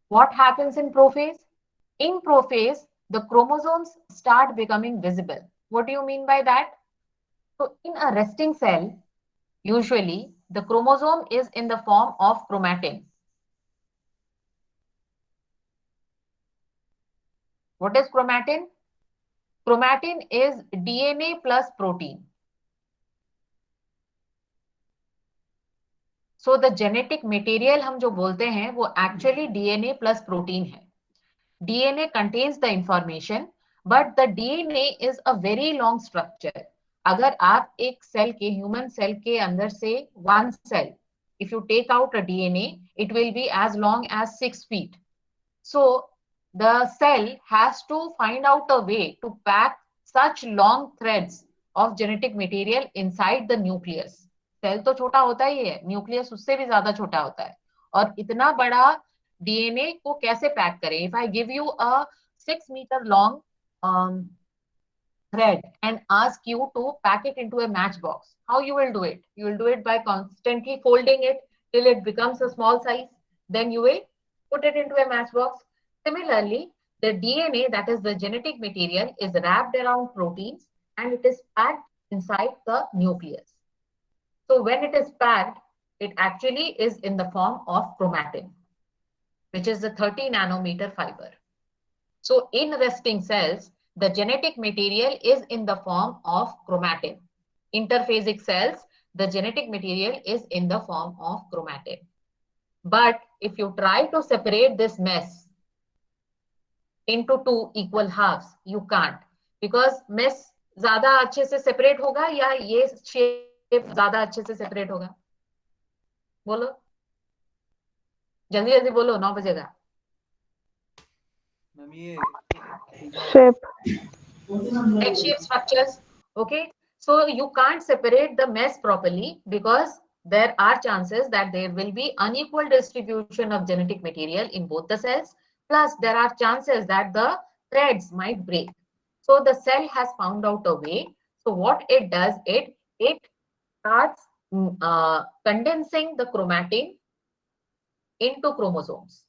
What happens in prophase? In prophase, the chromosomes start becoming visible. What do you mean by that? So in a resting cell, usually the chromosome is in the form of chromatin. What is chromatin? Chromatin is DNA plus protein. So the genetic material हम जो बोलते हैं वो actually DNA plus protein है. DNA contains the information, but the DNA is a very long structure. अगर आप एक cell के, ह्यूमन सेल के अंदर से one cell, if you take out a DNA, it will be as long as 6 feet. So the cell has to find out a way to pack such long threads of genetic material inside the nucleus. Cell तो छोटा होता ही है, nucleus उससे भी ज्यादा छोटा होता है, और इतना बड़ा डीएनए को कैसे पैक करें? If I give you a 6 meter long thread and ask you to pack it into a matchbox, how you will do it? You will do it by constantly folding it till it becomes a small size. Then you will put it into a matchbox. Similarly, The DNA, that is the genetic material, is wrapped around proteins and it is packed inside the nucleus. So when it is packed, it actually is in the form of chromatin, which is the 30 nanometer fiber. So in resting cells, the genetic material is in the form of chromatin. Interphasic cells, the genetic material is in the form of chromatin. But if you try to separate this mess into two equal halves, you can't, because mess ज्यादा अच्छे से separate होगा या ये shape ज्यादा अच्छे से separate होगा? बोलो जल्दी जल्दी बोलो, 9 बजेगा. मैम ये Shape. Egg-shaped structures. Okay, so you can't separate the mess properly because there are chances that there will be unequal distribution of genetic material in both the cells. Plus, there are chances that the threads might break. So the cell has found out a way. So what it does, it starts condensing the chromatin into chromosomes.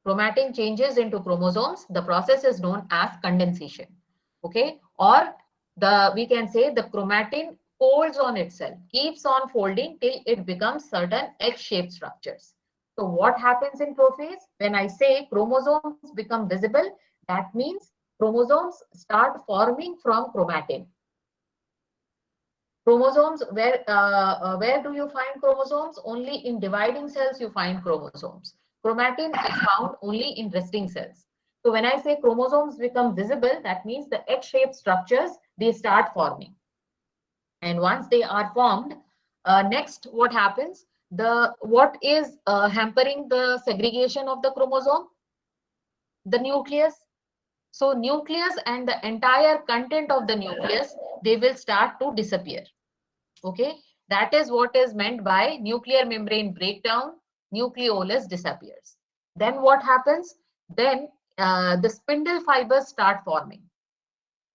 Chromatin changes into chromosomes. The process is known as condensation. Okay, or we can say the chromatin folds on itself, keeps on folding till it becomes certain egg-shaped structures. So what happens in prophase? When I say chromosomes become visible, that means chromosomes start forming from chromatin. Chromosomes, where do you find chromosomes? Only in dividing cells you find chromosomes. Chromatin is found only in resting cells. So when I say chromosomes become visible, that means the egg-shaped structures, they start forming. And once they are formed, next what happens? What is hampering the segregation of the chromosome? The nucleus. So nucleus and the entire content of the nucleus, they will start to disappear. Okay, that is what is meant by nuclear membrane breakdown. Nucleolus disappears. Then what happens? Then the spindle fibers start forming.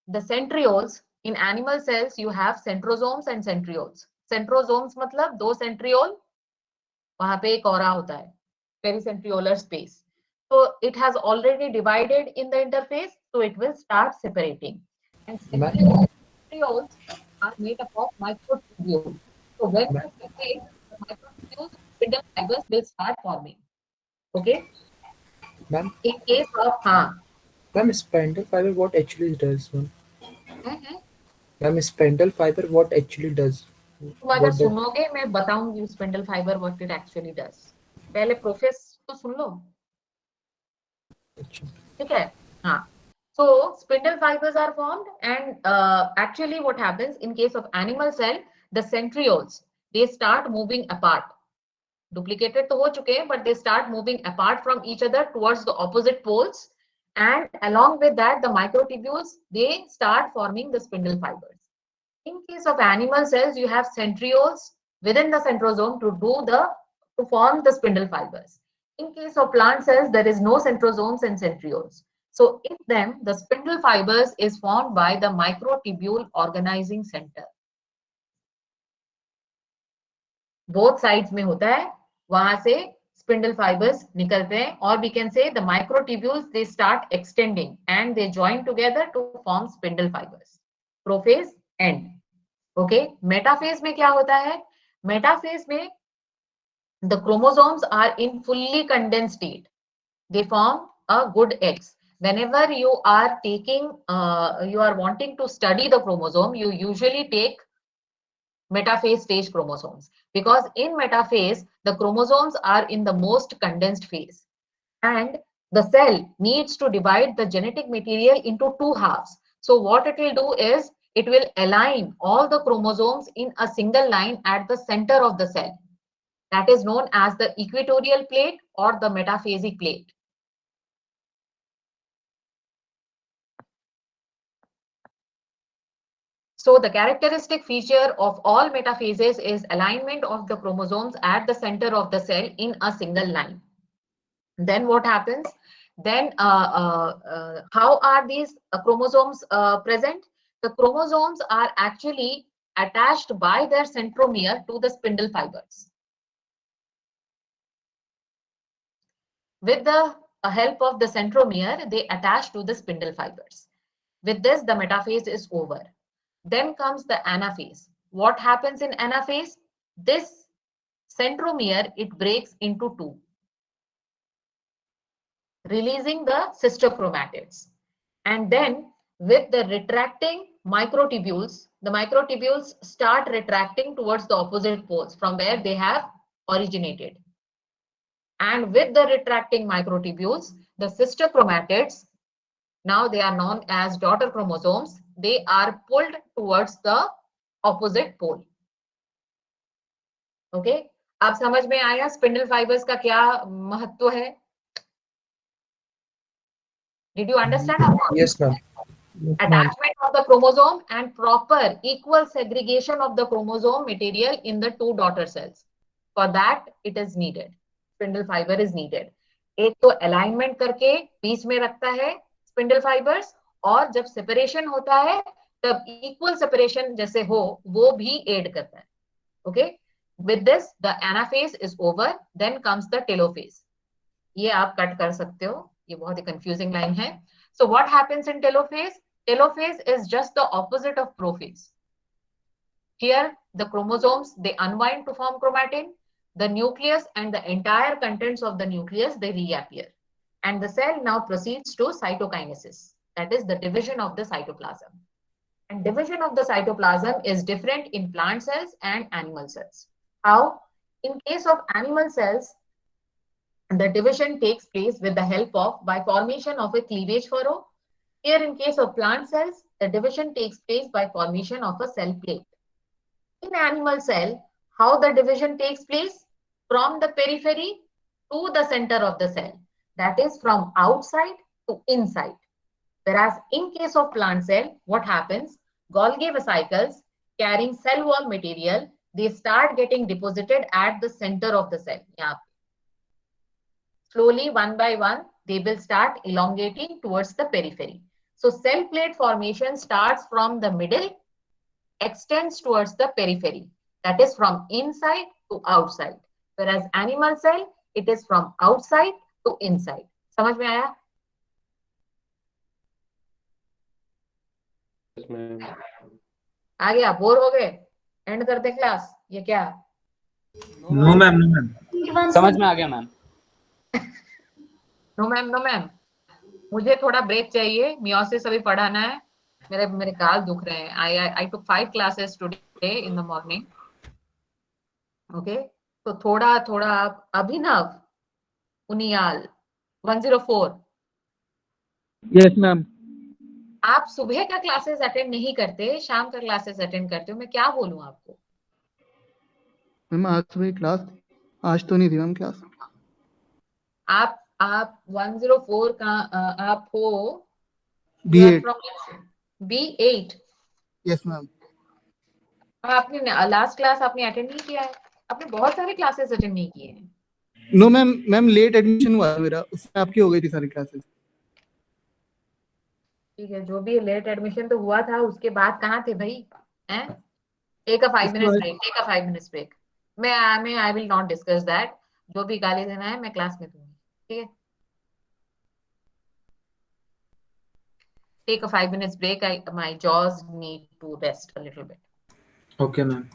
The centrioles, in animal cells you have centrosomes and centrioles. Centrosomes मतलब दो centriole, वहां पे एक औरा होता है, pericentriolar space. So it has already divided in the interface, so it will start separating. And centrioles are made up of microtubules. So when you separate the microtubules, spindle fibers will start forming. Okay. Ma'am, In case of ma'am, spindle fiber what actually does, ma'am? Hmm, Ma'am, spindle fiber what actually does? तुम अगर What does? सुनोगे मैं बताऊंगी spindle fibre what it actually does. पहले profess तो सुन लो, ठीक है? हाँ. So spindle fibers are formed, and actually what happens in case of animal cell, the centrioles, they start moving apart. Duplicated तो हो चुके हैं, but they start moving apart from each other towards the opposite poles, and along with that the microtubules, they start forming the spindle fibers. In case of animal cells, you have centrioles within the centrosome to form the spindle fibers. In case of plant cells, there is no centrosomes and centrioles. So in them, the spindle fibers is formed by the microtubule organizing center. Both sides में होता है, वहां से spindle fibers निकलते हैं, or we can say the microtubules, they start extending and they join together to form spindle fibers. Prophase end. Okay, metaphase में क्या होता है? मेटाफेज में the chromosomes are in fully condensed state. They form a good X. Whenever you are taking, you are wanting to study the chromosome, you usually take metaphase stage chromosomes, because in metaphase the chromosomes are in the most condensed phase, and the cell needs to divide the genetic material into two halves. So what it will do is it will align all the chromosomes in a single line at the center of the cell. That is known as the equatorial plate or the metaphasic plate. So the characteristic feature of all metaphases is alignment of the chromosomes at the center of the cell in a single line. Then what happens? Then how are these chromosomes present? The chromosomes are actually attached by their centromere to the spindle fibers. With the help of the centromere, they attach to the spindle fibers. With this, the metaphase is over. Then comes the anaphase. What happens in anaphase? This centromere, it breaks into two, releasing the sister chromatids. And then with the retracting microtubules, the microtubules start retracting towards the opposite poles from where they have originated. And with the retracting microtubules, the sister chromatids, now they are known as daughter chromosomes, they are pulled towards the opposite pole. Okay, अब समझ में आया spindle fibres का क्या महत्व है? Did you understand? Yes, ma'am. Attachment of the chromosome and proper equal segregation of the chromosome material in the two daughter cells. For that, it is needed. Spindle fiber is needed. एक तो alignment करके बीच में रखता है spindle fibers, और जब separation होता है तब equal separation जैसे हो वो भी aid करता है. Okay? With this, the anaphase is over. Then comes the telophase. ये आप कट कर सकते हो, ये बहुत ही confusing line है. So what happens in telophase? Telophase is just the opposite of prophase. Here, the chromosomes, they unwind to form chromatin. The nucleus and the entire contents of the nucleus, they reappear. And the cell now proceeds to cytokinesis. That is the division of the cytoplasm. And division of the cytoplasm is different in plant cells and animal cells. How? In case of animal cells, the division takes place with the help of by formation of a cleavage furrow. Here, in case of plant cells, the division takes place by formation of a cell plate. In animal cell, how the division takes place? From the periphery to the center of the cell. That is from outside to inside. Whereas in case of plant cell, what happens? Golgi vesicles carrying cell wall material, they start getting deposited at the center of the cell. Slowly, one by one, they will start elongating towards the periphery. So cell plate formation starts from the middle, extends towards the periphery. That is from inside to outside. Whereas animal cell, it is from outside to inside. समझ में आया? Yes, ma'am. आ गया? Bore हो गए? And करते class? ये क्या? No ma'am, no ma'am, समझ में आ गया ma'am. No ma'am, no ma'am, मुझे थोड़ा ब्रेक चाहिए. मियोसिस अभी पढ़ाना है. मेरे गाल दुख रहे हैं. आई टुक 5 classes today in the morning. Okay, तो थोड़ा थोड़ा आप. अभिनव उनियाल 104, यस मैम. आप सुबह का क्लासेस अटेंड नहीं करते, शाम का क्लासेस अटेंड करते हो. मैं क्या बोलूं आपको? मैम आज सुबह क्लास थी, आज तो नहीं थी मैम क्लास. आप 104 का आप हो B8. B8. Yes ma'am. आपने लास्ट क्लास आपने अटेंड नहीं किया है. आपने बहुत सारे क्लासेस अटेंड नहीं किए हैं. No ma'am, ma'am late admission हुआ है मेरा, उसमें आपकी हो गई थी सारी क्लासेस. ठीक है, जो भी लेट एडमिशन तो हुआ था, उसके बाद कहाँ थे भाई? हैं? Take a 5 minutes break, take a 5 minutes break. मैं I will not discuss that. जो भी गाली देना है मैं क्लास में दूंगी. ठीक है, take a 5 minutes break. My jaws need to rest a little bit. Okay ma'am.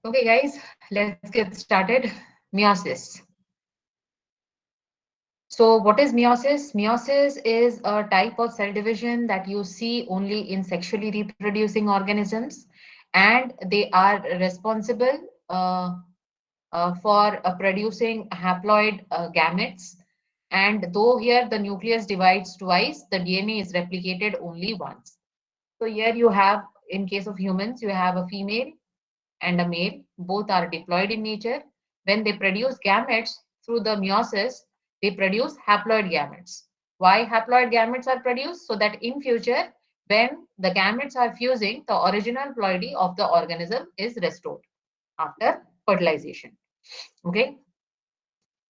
Okay, guys, let's get started. Meiosis. So what is meiosis? Meiosis is a type of cell division that you see only in sexually reproducing organisms, and they are responsible for producing haploid gametes. And though here the nucleus divides twice, the DNA is replicated only once. So here you have, in case of humans, you have a female and a male. Both are diploid in nature. When they produce gametes through the meiosis, they produce haploid gametes. Why haploid gametes are produced? So that in future, when the gametes are fusing, the original ploidy of the organism is restored after fertilization. Okay.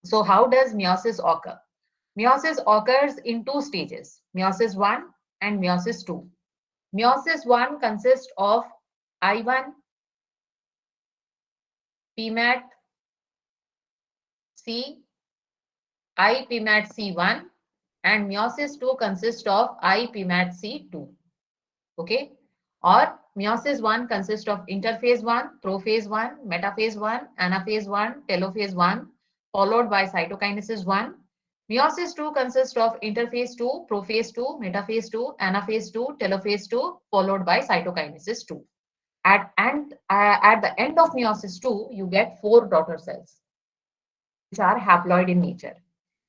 So how does meiosis occur? Meiosis occurs in two stages, meiosis 1 and meiosis 2. Meiosis 1 consists of I1, PMAT C, I PMAT C1, and meiosis 2 consists of I PMAT C2. Okay. Or meiosis 1 consists of interphase 1, prophase 1, metaphase 1, anaphase 1, telophase 1, followed by cytokinesis 1. Meiosis 2 consists of interphase 2, prophase 2, metaphase 2, anaphase 2, telophase 2, followed by cytokinesis 2. At the end of meiosis 2, you get 4 daughter cells, which are haploid in nature.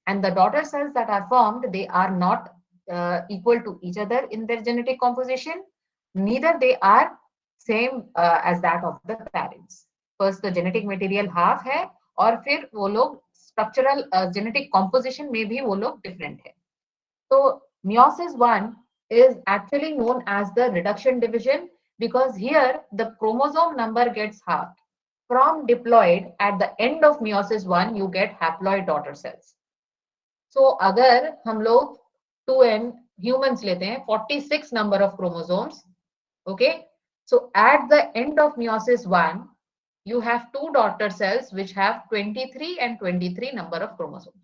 And the daughter cells that are formed, they are not equal to each other in their genetic composition, neither they are same as that of the parents. First, the genetic material half है, और फिर वो लोग structural genetic composition में भी वो लोग different है. So meiosis 1 is actually known as the reduction division, because here the chromosome number gets halved. From diploid, at the end of meiosis 1, you get haploid daughter cells. So अगर हम लोग 2n humans लेते हैं, 46 number of chromosomes. Okay. So at the end of meiosis 1, you have 2 daughter cells which have 23 and 23 number of chromosomes.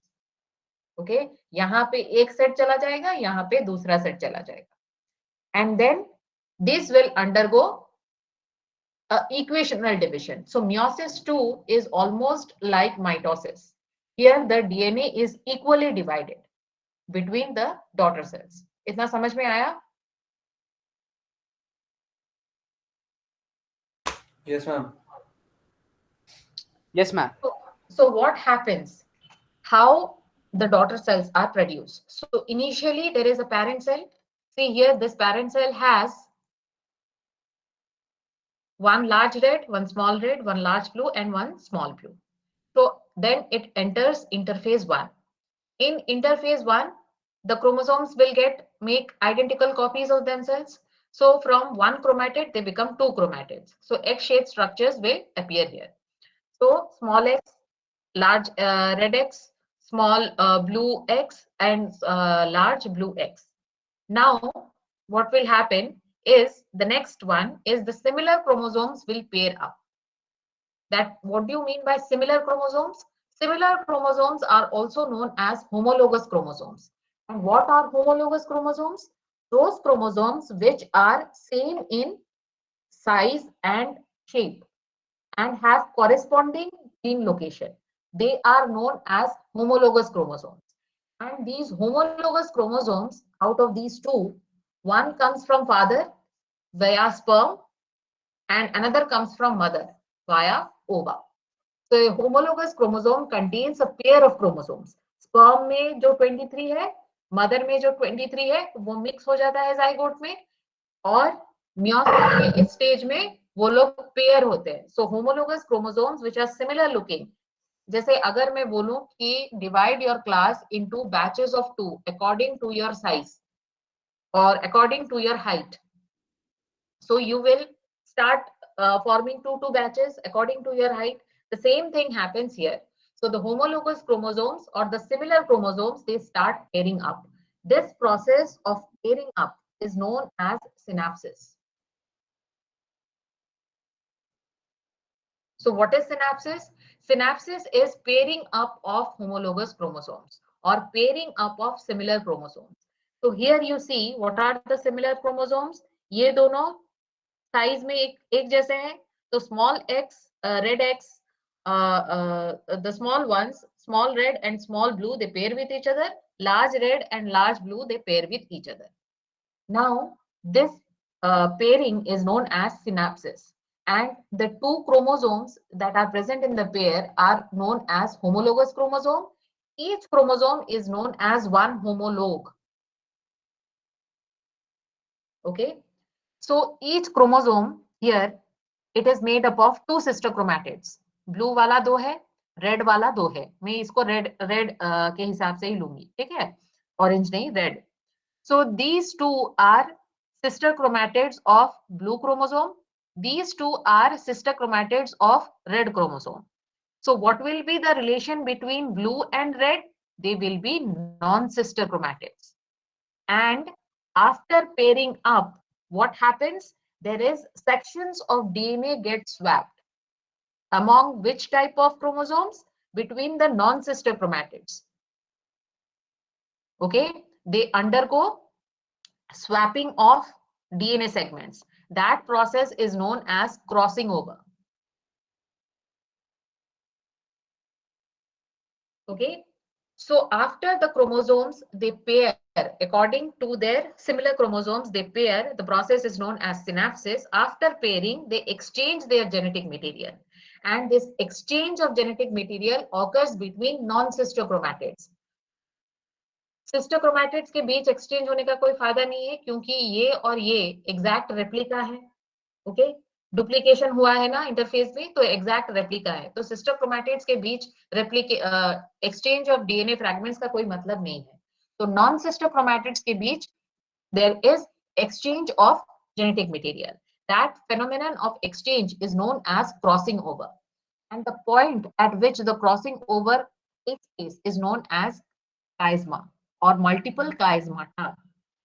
Okay. यहाँ पे एक set चला जाएगा, यहाँ पे दूसरा सेट चला जाएगा. And then this will undergo equational division. So meiosis 2 is almost like mitosis. Here the DNA is equally divided between the daughter cells. इतना समझ में आया? Yes, ma'am. Yes, ma'am. So what happens? How the daughter cells are produced? So initially there is a parent cell. See here, this parent cell has one large red, one small red, one large blue, and one small blue. So then it enters interphase 1. In interphase 1, the chromosomes will make identical copies of themselves. So from one chromatid, they become 2 chromatids. So X-shaped structures will appear here. So small x, large red x, small blue x, and large blue x. Now, what will happen is the next one is the similar chromosomes will pair up. That what do you mean by similar chromosomes? Similar chromosomes are also known as homologous chromosomes. And what are homologous chromosomes? Those chromosomes which are same in size and shape and have corresponding gene location. They are known as homologous chromosomes. And these homologous chromosomes, out of these two, one comes from father via sperm and another comes from mother via ova. So a homologous chromosome contains a pair of chromosomes. Sperm में जो 23 है, mother में जो 23 है, वो mix हो जाता है zygote में, और meiosis के इस stage में वो लोग pair होते हैं. So homologous chromosomes which are similar looking. जैसे अगर मैं बोलूं कि divide your class into batches of 2 according to your size or according to your height. So you will start forming two batches according to your height. The same thing happens here. So the homologous chromosomes or the similar chromosomes, they start pairing up. This process of pairing up is known as synapsis. So what is synapsis? Synapsis is pairing up of homologous chromosomes or pairing up of similar chromosomes. So here you see what are the similar chromosomes. ये दोनों size में एक जैसे हैं, तो small x red X, the small ones, small red and small blue, they pair with each other. Large red and large blue, they pair with each other. Now, this pairing is known as synapsis. And the two chromosomes that are present in the pair are known as homologous chromosome. Each chromosome is known as one homologue. Okay. So each chromosome here, it is made up of two sister chromatids. Blue वाला दो है, red वाला दो है. मैं इसको red के हिसाब से ही लूंगी, ठीक है? Orange नहीं, red. So these two are sister chromatids of blue chromosome. These two are sister chromatids of red chromosome. So what will be the relation between blue and red? They will be non-sister chromatids. And after pairing up, what happens? There is sections of DNA get swapped. Among which type of chromosomes? Between the non-sister chromatids. Okay, they undergo swapping of DNA segments. That process is known as crossing over. Okay, so after the chromosomes, they pair according to their similar chromosomes, they pair. The process is known as synapsis. After pairing, they exchange their genetic material. And this exchange of genetic material occurs between non-sister chromatids. Sister chromatids के बीच exchange होने का कोई फायदा नहीं है क्योंकि ये और ये एग्जैक्ट रेप्लिका है. ओके, डुप्लीकेशन हुआ है ना इंटरफेस में, तो एग्जैक्ट रेप्लिका है. तो सिस्टर क्रोमैटिड्स के बीच एक्सचेंज ऑफ डीएनए फ्रैगमेंट्स का कोई मतलब नहीं है. तो नॉन सिस्टर क्रोमैटिड्स के बीच there is exchange of genetic material. That phenomenon of exchange is known as crossing over. And the point at which the crossing over takes place is known as chiasma और multiple काइजमाटा.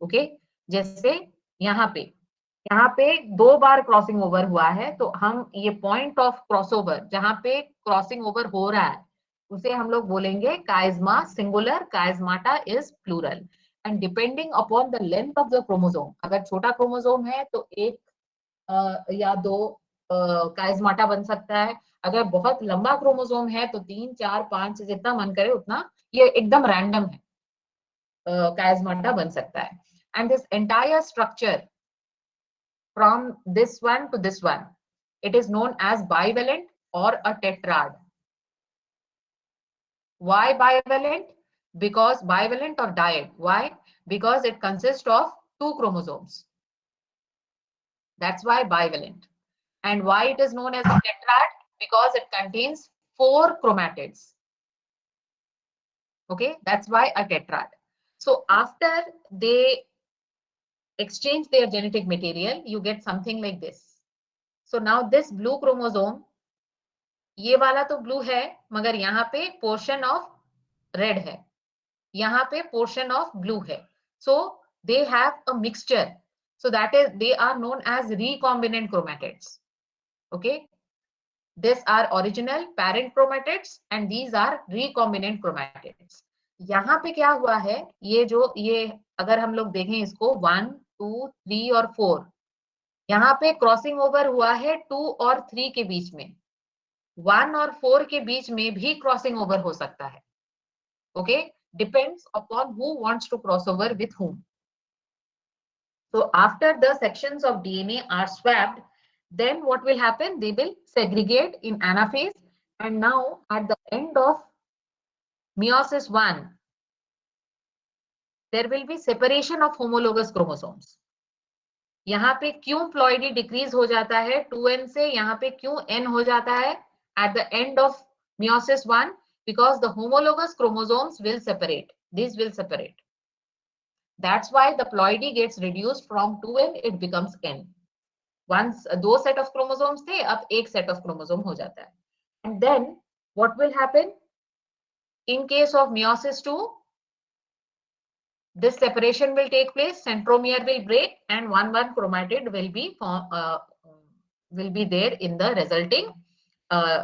Okay, जैसे यहाँ पे 2 बार crossing over हुआ है, तो हम ये point of crossover जहां पे क्रॉसिंग ओवर हो रहा है उसे हम लोग बोलेंगे chiasma singular, chiasmata is plural. And depending upon the length of the chromosome, अगर छोटा क्रोमोसोम है तो 1 या 2 काइजमाटा बन सकता है. अगर बहुत लंबा क्रोमोसोम है तो 3, 4, 5 जितना मन करे उतना, ये एकदम रैंडम है, chiasmata बन सकता है. And this entire structure from this one to this one, it is known as bivalent or a tetrad. Why bivalent? Because bivalent or dyad. Why? Because it consists of 2 chromosomes. That's why bivalent. And why it is known as a tetrad? Because it contains 4 chromatids. Okay, that's why a tetrad. So after they exchange their genetic material, you get something like this. So now this blue chromosome, ये वाला तो blue है, मगर यहाँ पे portion of red है, यहाँ पे portion of blue है. So they have a mixture. So that is, they are known as recombinant chromatids. Okay, these are original parent chromatids and these are recombinant chromatids. यहाँ पे क्या हुआ है, ये अगर हम लोग देखें इसको 1, 2, 3 और 4, यहाँ पे क्रॉसिंग ओवर हुआ है 2 और 3 के बीच में. 1 और 4 के बीच में भी क्रॉसिंग ओवर हो सकता है. Okay, depends upon who wants to cross over with whom. So after the sections of DNA are swapped, then what will happen? They will segregate in anaphase, and now at the end of meiosis 1, there will be separation of homologous chromosomes. यहाँ पे क्यों ploidy decrease हो जाता है 2n से, यहाँ पे क्यों n हो जाता है at the end of meiosis 1? Because the homologous chromosomes will separate. These will separate. That's why the ploidy gets reduced from 2n, it becomes n. Once 2 set of chromosomes थे, अब 1 set of chromosome हो जाता है. And then what will happen? In case of meiosis 2, this separation will take place, centromere will break, and 1 chromatid will be there in the resulting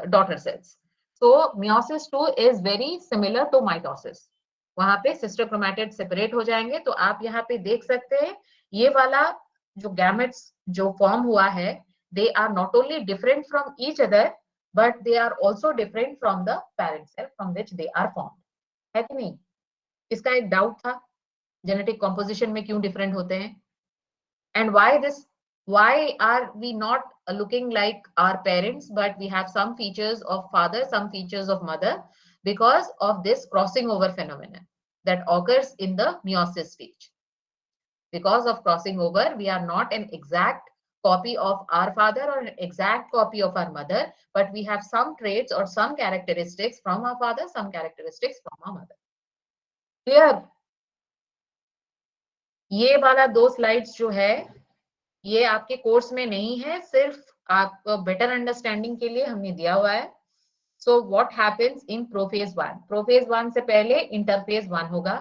daughter cells. So meiosis 2 is very similar to mitosis. वहां पे sister chromatid separate हो जाएंगे. तो आप यहाँ पे देख सकते हैं ये वाला जो गैमेट्स जो फॉर्म हुआ है, they are not only different from each other, but they are also different from the parent cell from which they are formed. है कि नहीं? इसका एक डाउट था जेनेटिक कॉम्पोजिशन में क्यों डिफरेंट होते हैं, and why are we not looking like our parents but we have some features of father, some features of mother, because of this crossing over phenomenon that occurs in the meiosis stage. Because of crossing over, we are not an exact copy of our father or an exact copy of our mother, but we have some traits or some characteristics from our father, some characteristics from our mother. Clear? ये वाला 2 slides जो है ये आपके course में नहीं है, सिर्फ आप बेटर अंडरस्टैंडिंग के लिए हमने दिया हुआ है. So what happens in prophase 1? Prophase 1 से पहले इंटरफेज 1 होगा.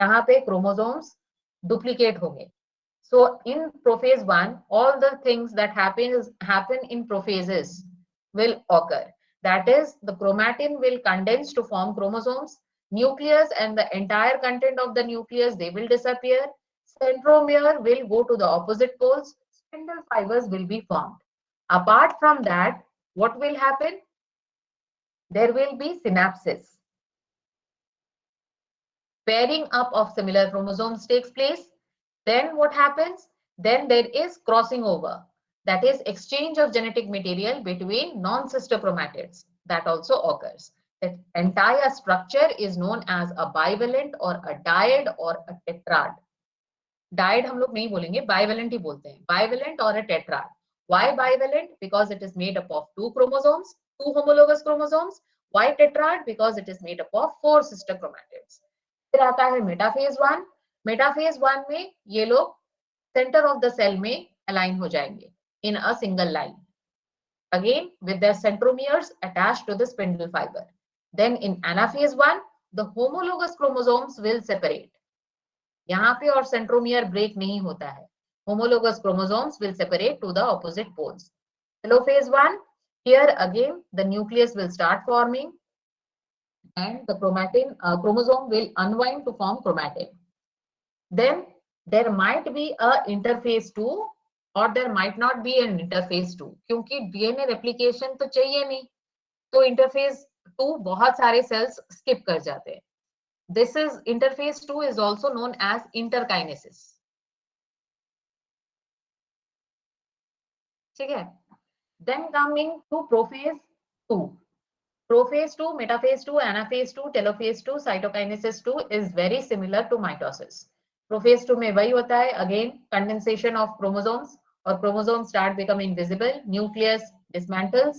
यहाँ पे क्रोमोसोम्स डुप्लीकेट होंगे. So in prophase 1, all the things that happen in prophases will occur. That is, the chromatin will condense to form chromosomes, nucleus and the entire content of the nucleus, they will disappear. Centromere will go to the opposite poles, spindle fibers will be formed. Apart from that, what will happen? There will be synapses. Pairing up of similar chromosomes takes place. Then what happens? Then there is crossing over. That is exchange of genetic material between non-sister chromatids. That also occurs. The entire structure is known as a bivalent or a dyad or a tetrad. Dyad हम लोग नहीं बोलेंगे, bivalent ही बोलते हैं. Bivalent or a tetrad. Why bivalent? Because it is made up of 2 chromosomes, 2 homologous chromosomes. Why tetrad? Because it is made up of 4 sister chromatids. फिर आता है metaphase 1. Metaphase 1 में ये लोग सेंटर ऑफ द सेल में align हो जाएंगे in a single line, again with their centromeres attached to the spindle fiber. Then in anaphase 1, the homologous chromosomes will separate. यहाँ पे और सेंट्रोमियर ब्रेक नहीं होता है. Homologous chromosomes will separate to the opposite poles. Telophase 1, here again the nucleus will start forming and the chromosome will unwind to form chromatin. Then there might be a interphase 2 or there might not be an interphase 2, क्योंकि DNA replication तो चाहिए नहीं, तो interphase 2 बहुत सारे cells skip कर जाते हैं. This is interphase 2 is also known as interkinesis. ठीक है. Then coming to prophase 2. Prophase 2, metaphase 2, anaphase 2, telophase 2, cytokinesis 2 is very similar to mitosis. Prophase 2 में वही होता है, again condensation of chromosomes or chromosomes start becoming visible, nucleus dismantles,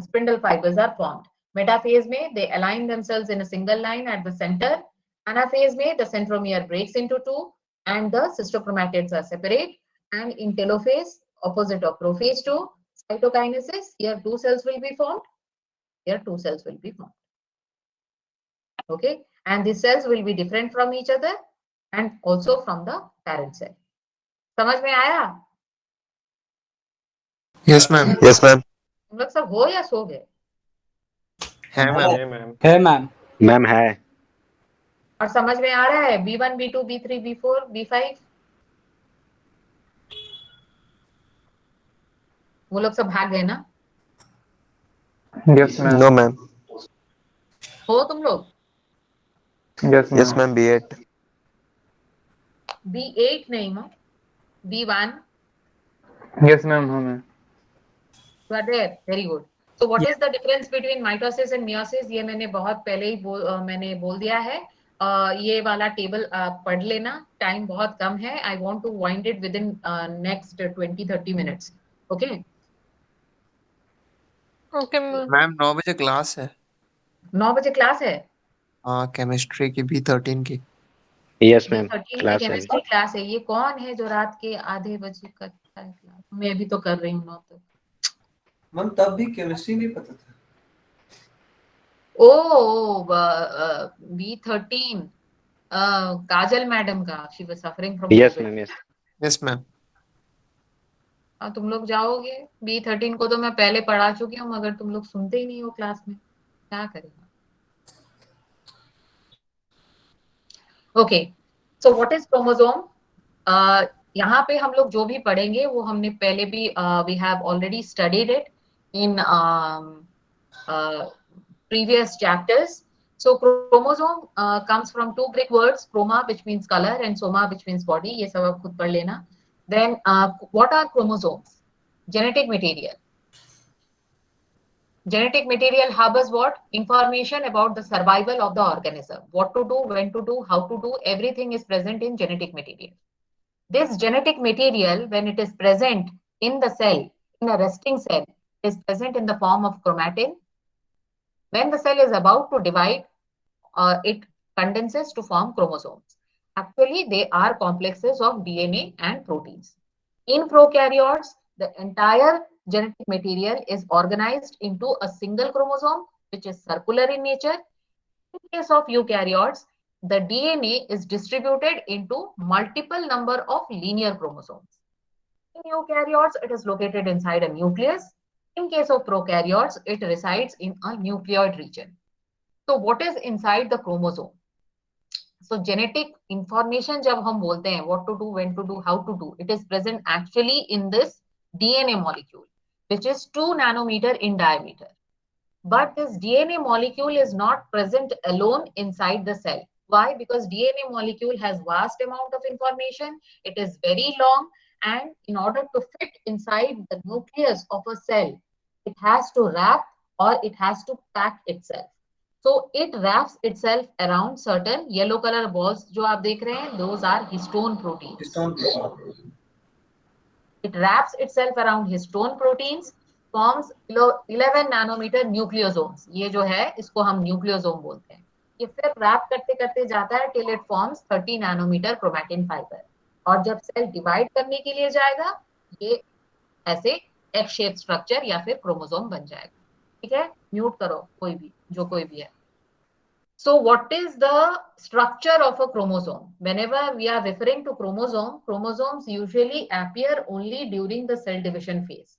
spindle fibers are formed. Metaphase में they align themselves in a single line at the center. Anaphase में the centromere breaks into 2 and the sister chromatids are separate. And in telophase, opposite of prophase 2, cytokinesis, here 2 cells will be formed. Here 2 cells will be formed. Okay, and these cells will be different from each other and also from the parent cell. समझ में आया? Yes ma'am. Yes ma'am. तुम लोग सब हो या सो गए? है मैम. है मैम. मैम है. और समझ में आ रहा है B1, B2, B3, B4, B5? वो लोग सब भाग गए ना? Yes ma'am. No ma'am. हो तुम लोग? Yes ma'am. B8. B8 नहीं हो, B1. Yes ma'am. हाँ ma'am. You are there. Very good. So what is the difference between mitosis and meiosis? ये मैंने बहुत पहले ही मैंने बोल दिया है. ये वाला टेबल पढ़ लेना, टाइम बहुत कम है. I want to wind it within next 20-30 minutes. Okay? Okay ma'am 9 बजे क्लास है. 9 बजे क्लास है? हाँ, केमिस्ट्री की B13 की. Yes ma'am. B13 की क्लास है. केमिस्ट्री क्लास है. ये कौन है जो रात के आधे बजे करता है क्लास? मैं भी तो कर रही हूँ 9 तक. मैम तब भी केमिस्ट्री नहीं पता था. ओ B13 काजल मैडम का. She was suffering from yes ma'am. Yes. Yes ma'am. तुम लोग जाओगे. B13 को तो मैं पहले पढ़ा चुकी हूँ, मगर तुम लोग सुनते ही नहीं हो क्लास में. क्या करेंगे? Okay, so what is chromosome? यहाँ पे हम लोग जो भी पढ़ेंगे वो हमने पहले भी we have already studied it in previous chapters. So chromosome comes from two Greek words, chroma which means color and soma which means body. ये सब आप खुद पढ़ लेना. Then what are chromosomes? Genetic material. Genetic material harbors what? Information about the survival of the organism. What to do, when to do, how to do, everything is present in genetic material. This genetic material, when it is present in the cell, in a resting cell, is present in the form of chromatin. When the cell is about to divide, it condenses to form chromosomes. Actually, they are complexes of DNA and proteins. In prokaryotes, the entire genetic material is organized into a single chromosome, which is circular in nature. In case of eukaryotes, the DNA is distributed into multiple number of linear chromosomes. In eukaryotes, it is located inside a nucleus. In case of prokaryotes, it resides in a nucleoid region. So what is inside the chromosome? So genetic information जब हम बोलते हैं what to do, when to do, how to do, it is present actually in this DNA molecule, which is 2 nanometer in diameter. But this DNA molecule is not present alone inside the cell. Why? Because DNA molecule has vast amount of information. It is very long, and in order to fit inside the nucleus of a cell, it has to wrap or it has to pack itself. So it wraps itself around certain yellow color balls जो आप देख रहे हैं, those are histone proteins. Histone protein. It wraps itself around histone proteins, forms 11 nanometer nucleosomes. ये जो है इसको हम nucleosome बोलते हैं. ये फिर wrap करते करते जाता है till it forms 30 nanometer chromatin fiber. और जब सेल डिवाइड करने के लिए जाएगा, ये ऐसे F शेप स्ट्रक्चर या फिर क्रोमोसोम बन जाएगा. ठीक है, म्यूट करो कोई भी जो कोई भी है. So what is the structure of a chromosome? Whenever we are referring to chromosome, chromosomes usually appear only during the cell division phase.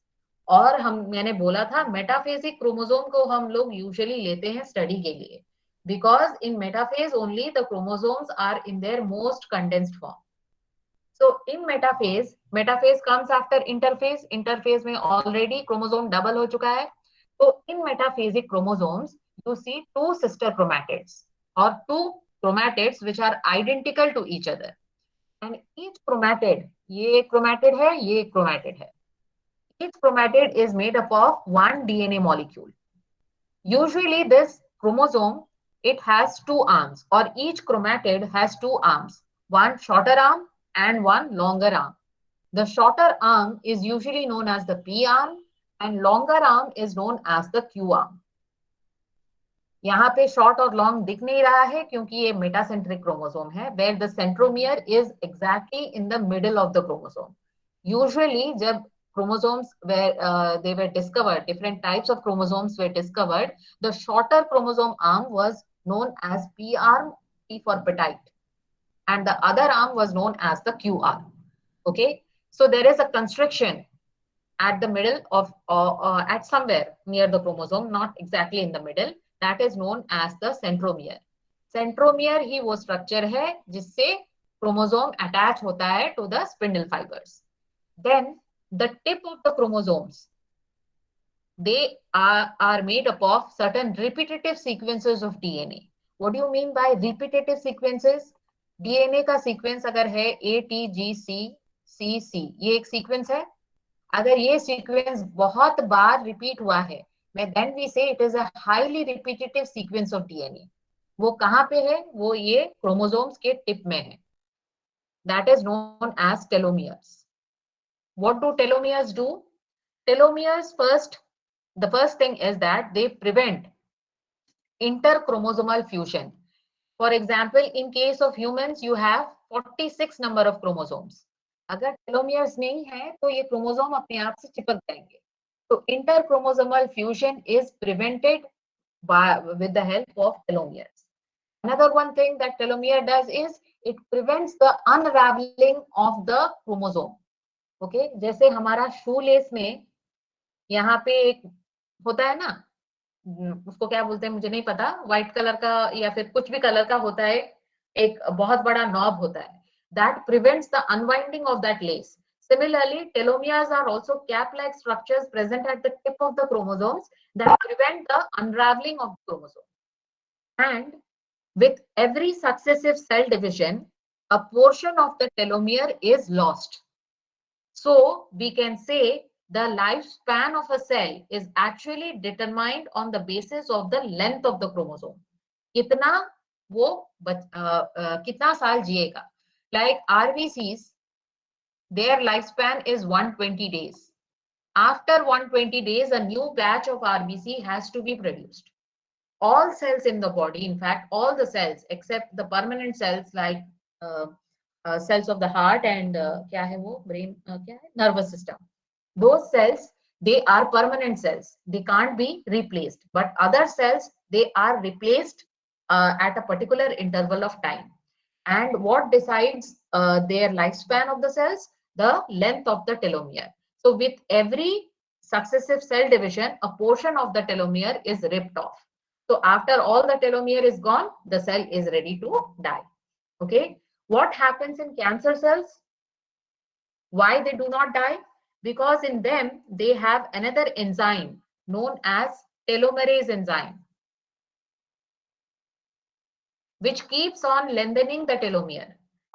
और मैंने बोला था मेटाफेजिक क्रोमोसोम को हम लोग यूजुअली लेते हैं स्टडी के लिए, because in metaphase only the chromosomes are in their most condensed form. So in metaphase comes after interphase. Interphase में already chromosome double हो चुका है. So in metaphasic chromosomes, you see two sister chromatids or two chromatids which are identical to each other. And each chromatid, ये chromatid है, ये chromatid है. Each chromatid is made up of one DNA molecule. Usually this chromosome, it has two arms, or each chromatid has two arms, one shorter arm and one longer arm. The shorter arm is usually known as the P arm and longer arm is known as the Q arm. यहाँ पे short और long दिख नहीं रहा है क्योंकि ये metacentric chromosome है, where the centromere is exactly in the middle of the chromosome. Usually जब chromosomes where they were discovered, different types of chromosomes were discovered, the shorter chromosome arm was known as P arm, P for petite, and the other arm was known as the Q arm. Okay, so there is a constriction at the middle of at somewhere near the chromosome, not exactly in the middle, that is known as the centromere. Centromere ही वो structure है जिससे chromosome attach होता है to the spindle fibers. Then the tip of the chromosomes, they are made up of certain repetitive sequences of DNA. What do you mean by repetitive sequences? DNA का sequence अगर है A, T, G, C, C, C, ये एक sequence है. अगर ये sequence बहुत बार repeat हुआ है, then we say it is a highly repetitive sequence of DNA. वो कहाँ पे है? वो ये chromosomes के tip में है. That is known as telomeres. What do telomeres do? Telomeres the first thing is that they prevent interchromosomal fusion. For example, in case of humans, you have 46 number of chromosomes. अगर telomeres नहीं है, तो ये chromosome अपने आप से चिपक जाएंगे. So interchromosomal fusion is prevented with the help of telomeres. Another one thing that telomere does is it prevents the unraveling of the chromosome. Okay, जैसे हमारा shoelace में यहाँ पे एक होता है ना, उसको क्या बोलते हैं मुझे नहीं पता, व्हाइट कलर का या फिर कुछ भी कलर का होता है, एक बहुत बड़ा नॉब होता है, that prevents the unwinding of that lace. Similarly, telomeres are also cap-like structures present at the tip of the chromosomes that prevent the unraveling of the chromosome. And with every successive cell division, a portion of the telomere is lost. So we can say the lifespan of a cell is actually determined on the basis of the length of the chromosome. कितना वो कितना साल जिएगा. Like RBCs, their lifespan is 120 days. After 120 days, a new batch of RBC has to be produced. All cells in the body, in fact, all the cells except the permanent cells like cells of the heart and क्या है वो brain क्या है nervous system. Those cells, they are permanent cells. They can't be replaced. But other cells, they are replaced at a particular interval of time. And what decides their lifespan of the cells? The length of the telomere. So with every successive cell division, a portion of the telomere is ripped off. So after all the telomere is gone, the cell is ready to die. Okay. What happens in cancer cells? Why they do not die? Because in them, they have another enzyme known as telomerase enzyme, which keeps on lengthening the telomere.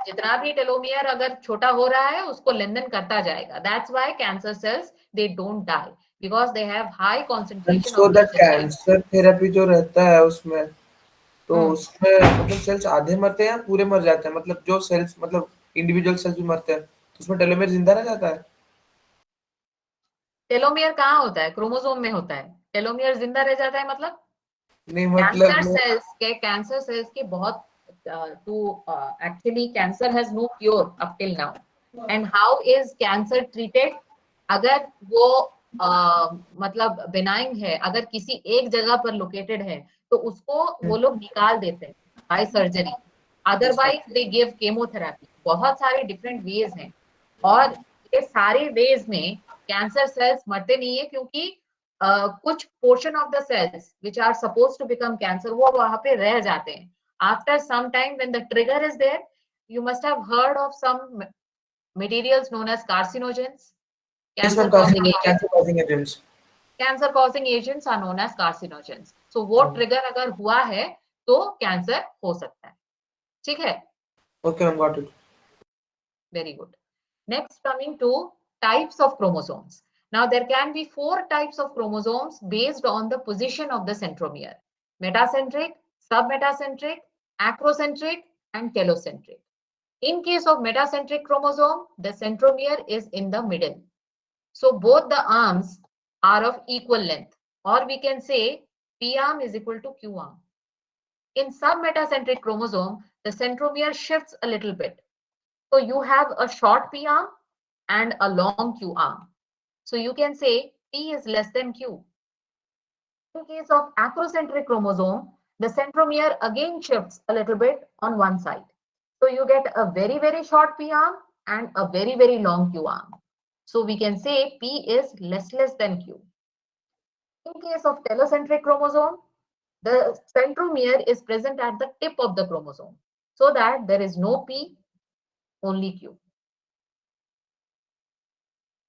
जितना भी telomere अगर छोटा हो रहा है, उसको lengthen करता जाएगा. That's why cancer cells, they don't die, because they have high concentration so of the this enzyme. cancer therapy जो रहता है उसमें, तो उसमें मतलब सेल्स आधे मरते हैं या पूरे मर जाते हैं? मतलब जो सेल्स मतलब इंडिविजुअल सेल्स भी मरते हैं, तो उसमें टेलोमेर जिंदा रह जाता है? टेलोमियर कहाँ होता है? क्रोमोसोम में होता है. टेलोमियर जिंदा रह जाता है मतलब? नहीं मतलब कैंसर सेल्स के बहुत actually cancer has no cure up till now. And how is cancer treated? अगर वो मतलब benign है, अगर किसी एक जगह पर located है, तो उसको वो लोग निकाल देते हैं by surgery. Otherwise they give chemotherapy. बहुत सारे different ways हैं, और ये सारे ways में cancer cells मरते नहीं है, क्योंकि कुछ portion of the cells which are supposed to become cancer वो वहां पे रह जाते हैं. After some time, when the trigger is there, you must have heard of some materials known as carcinogens. Cancer causing agents are known as carcinogens. So वो trigger अगर हुआ है तो cancer हो सकता है. ठीक है? Okay, I got it. Very good. Next, coming to types of chromosomes. Now there can be 4 types of chromosomes based on the position of the centromere: metacentric, submetacentric, acrocentric, and telocentric. In case of metacentric chromosome, the centromere is in the middle. So both the arms are of equal length, or we can say P arm is equal to Q arm. In submetacentric chromosome, the centromere shifts a little bit. So you have a short P arm and a long Q arm. So you can say P is less than Q. In case of acrocentric chromosome, the centromere again shifts a little bit on one side. So you get a very, very short P arm and a very, very long Q arm. So we can say P is less than Q. In case of telocentric chromosome, the centromere is present at the tip of the chromosome, so that there is no P, only Q.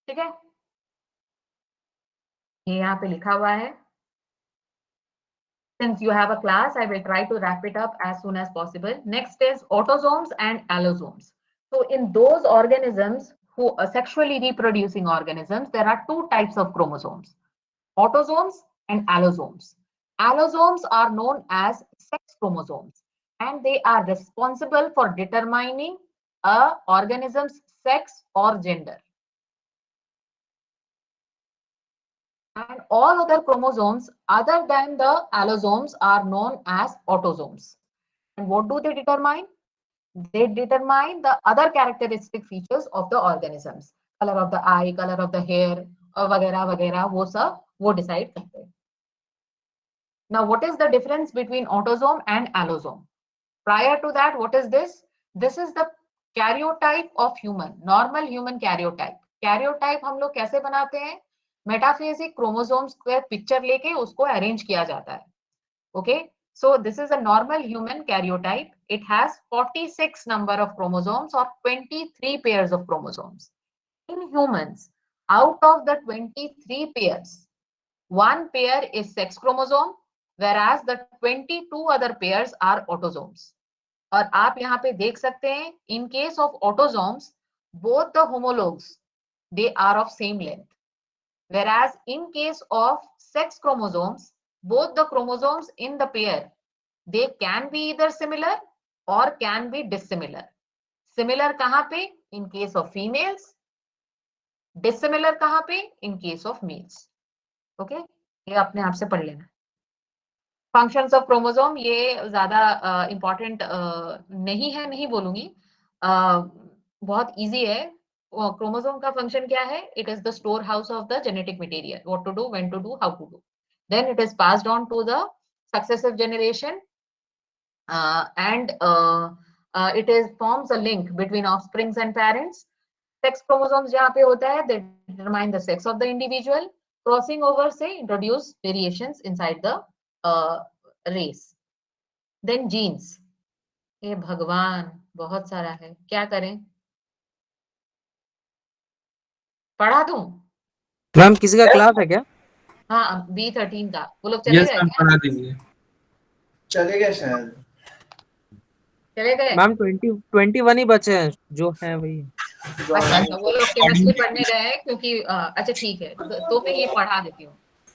ठीक है? ये यहाँ पे लिखा हुआ है. Since you have a class, I will try to wrap it up as soon as possible. Next is autosomes and allosomes. So in those organisms who are sexually reproducing organisms, there are 2 types of chromosomes: autosomes and allosomes. Allosomes are known as sex chromosomes, and they are responsible for determining a organism's sex or gender. And all other chromosomes other than the allosomes are known as autosomes. And what do they determine? They determine the other characteristic features of the organisms. Color of the eye, color of the hair, वगैरह वगैरह वो सब वो decide करते हैं. Now, what is the difference between autosome and allosome? Prior to that, what is this? This is the karyotype of human, normal human karyotype. Karyotype हम लोग कैसे बनाते हैं? मेटाफेजिक क्रोमोसोम्स को पिक्चर लेके उसको अरेंज किया जाता है. Okay, so this is a normal human karyotype. It has 46 number of chromosomes or 23 pairs of chromosomes. in humans, out of the 23 pairs, one pair is sex chromosome, whereas the 22 other pairs are autosomes. और आप यहाँ पे देख सकते हैं, in case of autosomes, both the homologues, they are of same length. Whereas in case of sex chromosomes, both the chromosomes in the pair, they can be either similar or can be dissimilar. Similar कहाँ पे? In case of females. Dissimilar कहाँ पे? In case of males. Okay? ये अपने आप से पढ़ लेना. Functions of chromosome ये ज़्यादा important नहीं है, नहीं बोलूँगी. बहुत easy है. Chromosome का function क्या है? It is the storehouse of the genetic material. What to do, when to do, how to do. Then it is passed on to the successive generation, and it is forms a link between offsprings and parents. Sex chromosomes जहाँ पे होता है, they determine the sex of the individual. Crossing over से introduce variations inside the race. Then genes. ये भगवान बहुत सारा है, क्या करें? पढ़ा दूं? मैम किसी का क्लास है क्या? हाँ, B13 का वो लोग चले यस गए मैम, क्या? पढ़ा दीजिए। चले गए शायद। चले गए? मैम 21 ही बचे हैं, जो है वही। अच्छा, वो लोग केमिस्ट्री पढ़ने गए हैं क्योंकि अच्छा ठीक है, तो मैं ये पढ़ा देती हूँ,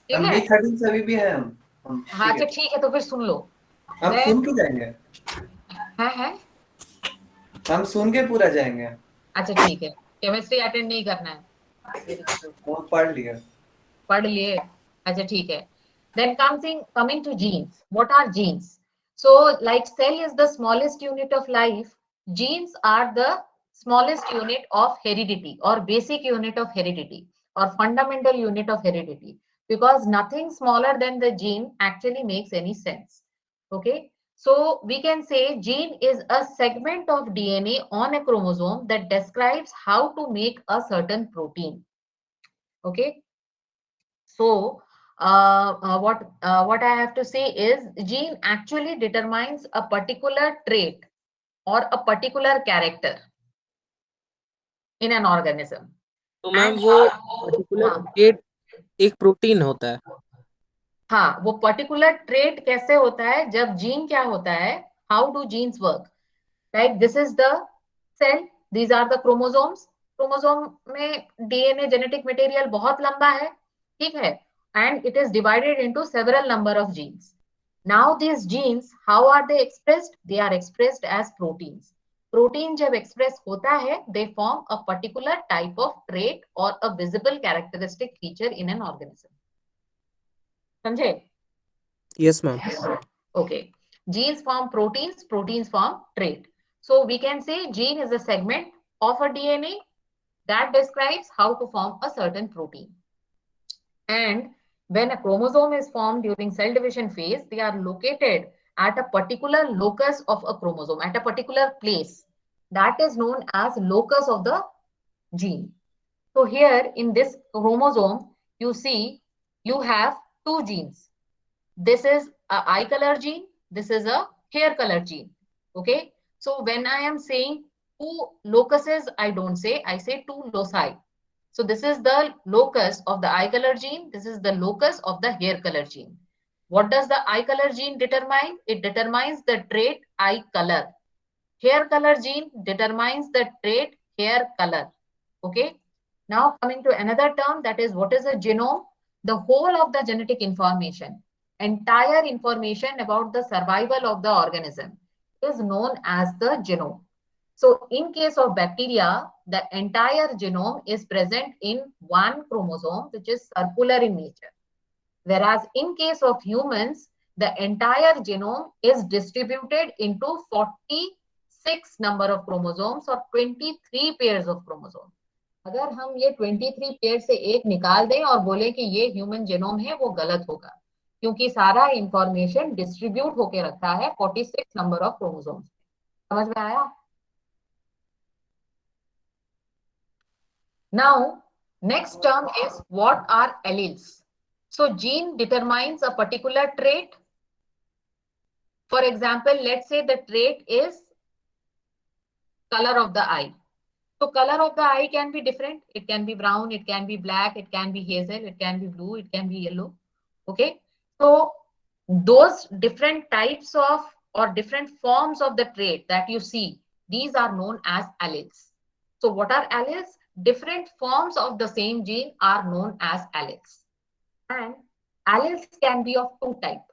ठीक है? B13 से अभी भी है हम। हाँ अच्छा ठीक है, तो फिर सुन लो। हम सुन के जाएंगे। है हम सुन के पूरा जाएंगे। अच्छा ठीक है, केमिस्ट्री अटेंड नहीं करना है। वो पढ़ लिया। पढ़ लिए, अच्छा ठीक है। Then coming to genes. What are genes? So like cell is the smallest unit of life, genes are the smallest unit of heredity or basic unit of heredity or fundamental unit of heredity, because nothing smaller than the gene actually makes any sense. Okay, so we can say gene is a segment of DNA on a chromosome that describes how to make a certain protein. Okay, so what I have to say is gene actually determines a particular trait or a particular character in an organism. तो ma'am वो particular trait एक protein होता है। हाँ, वो particular trait कैसे होता है? जब जीन क्या होता है, how do genes work? Like this is the cell, these are the chromosomes. Chromosome में डीएनए जेनेटिक मटेरियल बहुत लंबा है, ठीक है, and it is divided into several number of genes. Now these genes, how are they expressed? They are expressed as proteins. Protein जब express होता है, they form a particular type of trait or a visible characteristic feature in an organism. समझे? Yes ma'am. Okay. Genes form proteins, proteins form trait. So we can say gene is a segment of a DNA that describes how to form a certain protein. And when a chromosome is formed during cell division phase, they are located at a particular locus of a chromosome, at a particular place. That is known as locus of the gene. So here in this chromosome, you see you have two genes. This is a eye color gene. This is a hair color gene. Okay. So when I am saying two locuses, I don't say, I say two loci. So this is the locus of the eye color gene. This is the locus of the hair color gene. What does the eye color gene determine? It determines the trait eye color. Hair color gene determines the trait hair color. Okay. Now coming to another term, that is what is a genome? The whole of the genetic information, entire information about the survival of the organism is known as the genome. So in case of bacteria, the entire genome is present in one chromosome, which is circular in nature. Whereas in case of humans, the entire genome is distributed into 46 number of chromosomes or 23 pairs of chromosomes. अगर हम ये 23 pair से एक निकाल दें और बोले कि ये ह्यूमन जेनोम है, वो गलत होगा, क्योंकि सारा इंफॉर्मेशन डिस्ट्रीब्यूट होके रखा है 46 नंबर ऑफ क्रोमोसोम्स। समझ में आया? Now, next term is what are alleles? So gene determines a particular trait. For example, let's say the trait is color of the eye. So color of the eye can be different. It can be brown, it can be black, it can be hazel, it can be blue, it can be yellow. Okay. So those different types of or different forms of the trait that you see, these are known as alleles. So what are alleles? Different forms of the same gene are known as alleles. And alleles can be of two types,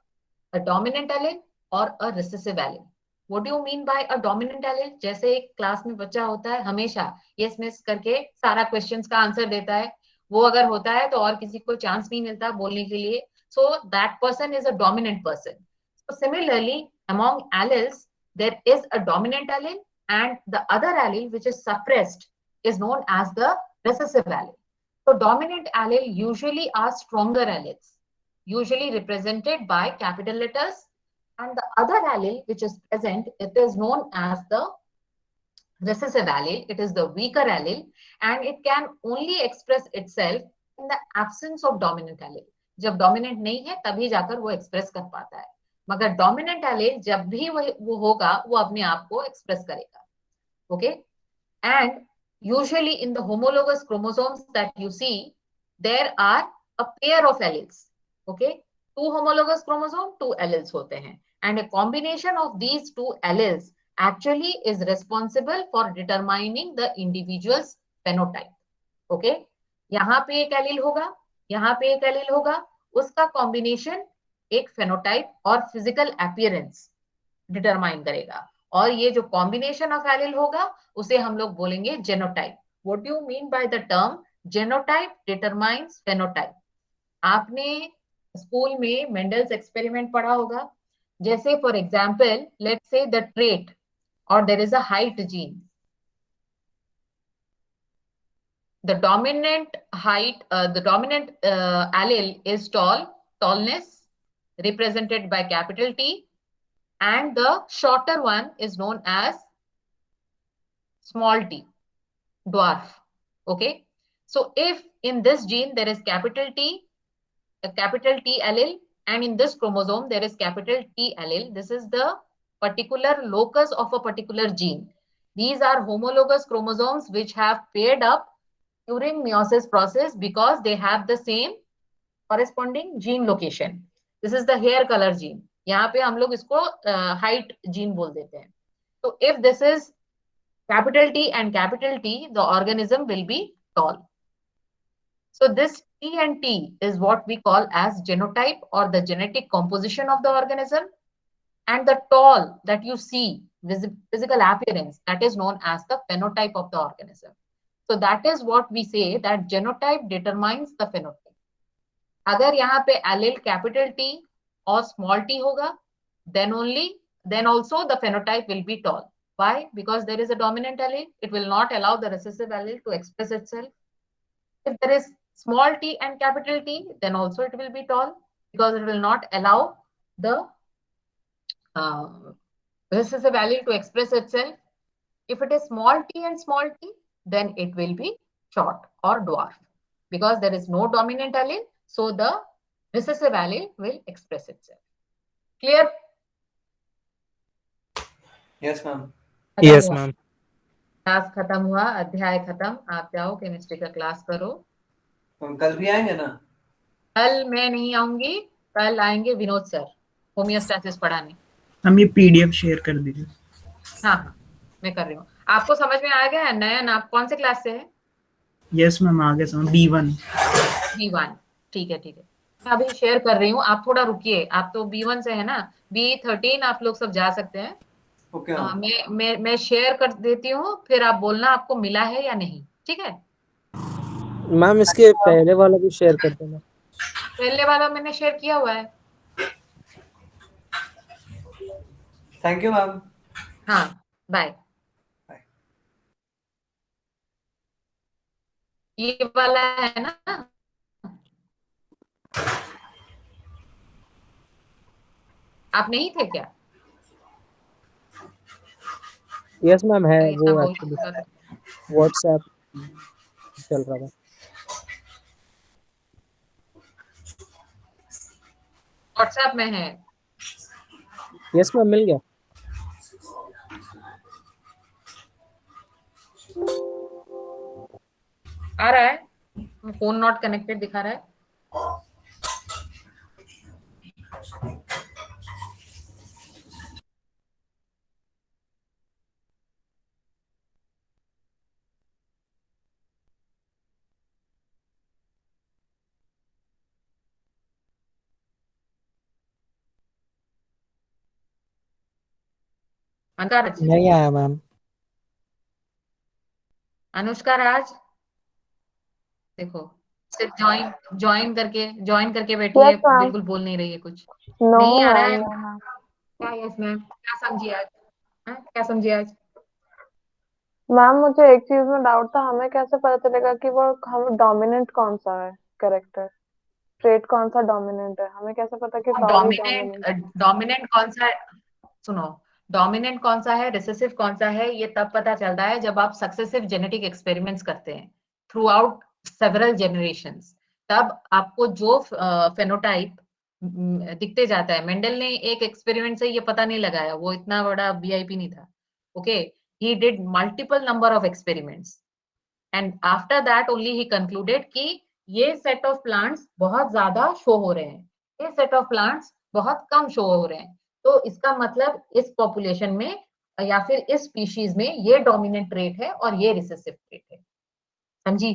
a dominant allele or a recessive allele. What do you mean by a dominant allele? जैसे एक class में बच्चा होता है हमेशा yes miss करके सारा questions का आंसर देता है, वो अगर होता है तो और किसी को चांस नहीं मिलता बोलने के लिए. So that person is a dominant person. So similarly, among alleles, there is a dominant allele and the other allele which is suppressed is known as the recessive allele. So dominant allele usually are stronger alleles, usually represented by capital letters, and the other allele which is present, it is known as the recessive allele. It is the weaker allele and it can only express itself in the absence of dominant allele. जब dominant नहीं है तभी जाकर वो express कर पाता है, मगर डोमिनेंट एलील जब भी वो होगा वो अपने आप को एक्सप्रेस करेगा. Okay. And usually in the homologous chromosomes that you see, there are a pair of alleles. Okay, two homologous chromosome, two alleles होते हैं, and a combination of these two alleles actually is responsible for determining the individual's phenotype. Okay, यहाँ पे एक allele होगा, यहाँ पे एक allele होगा, उसका कॉम्बिनेशन एक फेनोटाइप और फिजिकल अपीयरेंस डिटरमाइन करेगा, और ये जो कॉम्बिनेशन ऑफ एलील होगा उसे हम लोग बोलेंगे genotype. What do you mean by the term genotype determines phenotype? आपने स्कूल में मेंडल्स एक्सपेरिमेंट पढ़ा होगा. जैसे for example let's say the trait और there is a height gene. The dominant height, the dominant allele is tallness, represented by capital T, and the shorter one is known as small t, dwarf. Okay, so if in this gene there is capital T, a capital T allele, and in this chromosome there is capital T allele, this is the particular locus of a particular gene. These are homologous chromosomes which have paired up during meiosis process because they have the same corresponding gene location. This is the hair color gene. यहाँ पे हम लोग इसको height gene बोल देते हैं. So if this is capital T and capital T, the organism will be tall. So this T and T is what we call as genotype or the genetic composition of the organism, and the tall that you see, physical appearance, that is known as the phenotype of the organism. So that is what we say that genotype determines the phenotype. अगर यहाँ पे allele capital T और small t होगा, then also the phenotype will be tall. Why? Because there is a dominant allele. It will not allow the recessive allele to express itself. If there is small t and capital T, then also it will be tall because it will not allow the recessive allele to express itself. If it is small t and small t, then it will be short or dwarf because there is no dominant allele, so the recessive allele will express itself. Clear? Yes, ma'am. Yes, ma'am. Class खत्म हुआ, अध्याय खत्म. आप जाओ chemistry का class करो. हम कल भी आएंगे ना? कल मैं नहीं आऊंगी, कल आएंगे विनोद सर होमियोस्टैसिस पढ़ाने. हम ये पीडीएफ शेयर कर दीजिए. हाँ हाँ मैं कर रही हूँ. आपको समझ में आ गया? नयन आप कौन से क्लास से है? यस मैम आगे समझ. B1. B1 ठीक है ठीक है. मैं अभी शेयर कर रही हूँ, आप थोड़ा रुकिए. आप तो B1 से है ना, B13 आप लोग सब जा सकते हैं. ओके. मैं शेयर कर देती हूँ, फिर आप बोलना आपको मिला है या नहीं. ठीक है मैम इसके पहले वाला भी शेयर कर देना. पहले वाला मैंने शेयर किया हुआ है. Thank you ma'am. हाँ बाय. ये वाला है ना? आप नहीं थे क्या? यस मैम है. इतना वो बोल एक्चुअली सकता था. व्हाट्सएप चल रहा था. व्हाट्सएप में है. यस मैम मिल गया. आ रहा है, फोन नॉट कनेक्टेड दिखा रहा है। अंकार नहीं आया मैम। अनुष्का राज, देखो सिर्फ ज्वाइन करके बैठी है, Yes, ma'am. बिल्कुल बोल नहीं रही है कुछ। No, नहीं आ रहा ma'am. है। No, ma'am. क्या यस मैम, क्या समझी आज? हाँ, क्या समझी आज? मैम मुझे एक चीज में डाउट था, हमें कैसे पता चलेगा कि वो हम डोमिनेंट कौन सा है कैरेक्टर, ट्रेट कौन सा डोमिनेंट है, हमें कैसे पता कि सारे डोमिनेंट डोमिनेंट? डोमिनेंट कौन सा है? सुनो, डोमिनेंट कौन सा है, रिसेसिव कौन सा है, ये तब पता चलता है जब आप सक्सेसिव जेनेटिक एक्सपेरिमेंट्स करते हैं थ्रू आउट सेवरल जनरेशंस। तब आपको जो फेनोटाइप दिखते जाता है। मेंडल ने एक एक्सपेरिमेंट से ये पता नहीं लगाया, वो इतना बड़ा वीआईपी नहीं था। Okay, he did multiple number of experiments and after that only he concluded कि ये सेट ऑफ प्लांट्स बहुत ज्यादा शो हो रहे हैं, ये सेट ऑफ प्लांट्स बहुत कम शो हो रहे हैं। तो इसका मतलब इस पॉपुलेशन में या फिर इस स्पीशीज में ये डोमिनेंट ट्रेट है और ये रिसेसिव ट्रेट है। समझी?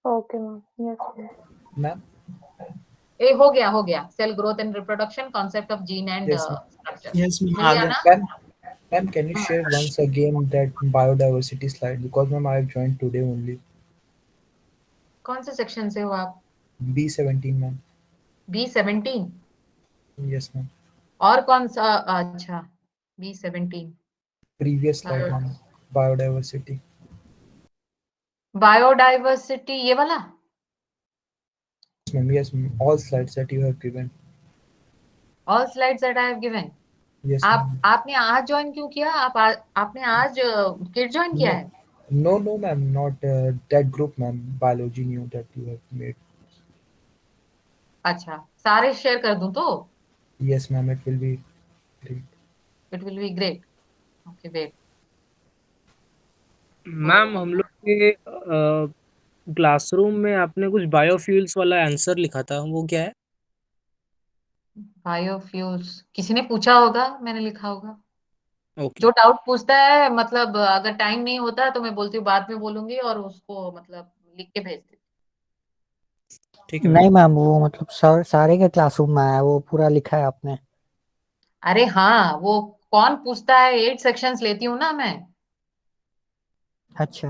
ओके मैम, यस मैम ए हो गया cell growth and reproduction, concept of gene and Yes, structure. Yes ma'am मिल आ गया गया। ना? ma'am, can you share once again that biodiversity slide? Because ma'am, I have joined today only. कौन से सेक्शन से हो आप? B17 ma'am. B17? Yes ma'am. और कौन सा? अच्छा, B17 Previous slide ma'am. Biodiversity. Biodiversity, ये वाला? Yes ma'am. Yes ma'am. All slides that you have given. All slides that I have given. Yes आप ma'am. आपने आज ज्वाइन क्यों किया? आपने आज किट ज्वाइन किया No, है? no ma'am. Not that group ma'am. Biology new that you have made. अच्छा, सारे शेयर कर दूं तो? Yes ma'am. It will be great. It will be great. Okay wait. Ma'am हम लोग के क्लासरूम में आपने कुछ बायोफ्यूल्स वाला आंसर लिखा था, वो क्या है? बायोफ्यूल्स किसी ने पूछा होगा, मैंने लिखा होगा। ओके जो डाउट पूछता है, मतलब अगर टाइम नहीं होता तो मैं बोलती हूँ बाद में बोलूंगी और उसको मतलब लिख के भेज देती ठीक है मैम। नहीं मैम, वो मतलब सारे के क्लासरूम में आया, वो पूरा लिखा है आपने। हूँ। अरे हाँ, वो कौन पूछता है, 8 सेक्शंस लेती हूँ ना मैं। अच्छा।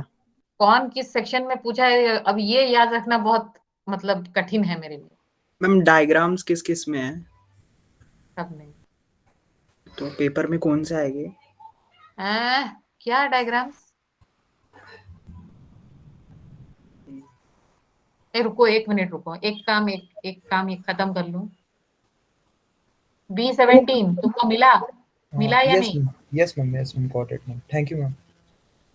कौन किस सेक्शन में पूछा है, अब ये याद रखना बहुत मतलब कठिन है मेरे लिए। मैम डायग्राम्स किस किस में है? सब में। तो पेपर में कौन से आएंगे? क्या डायग्राम्स? रुको 1 मिनट रुको, एक काम एक खत्म कर लूं। B17 तुमको मिला? मिला या Yes नहीं? ma'am. Yes ma'am. Yes ma'am. Got it ma'am. Thank you ma'am.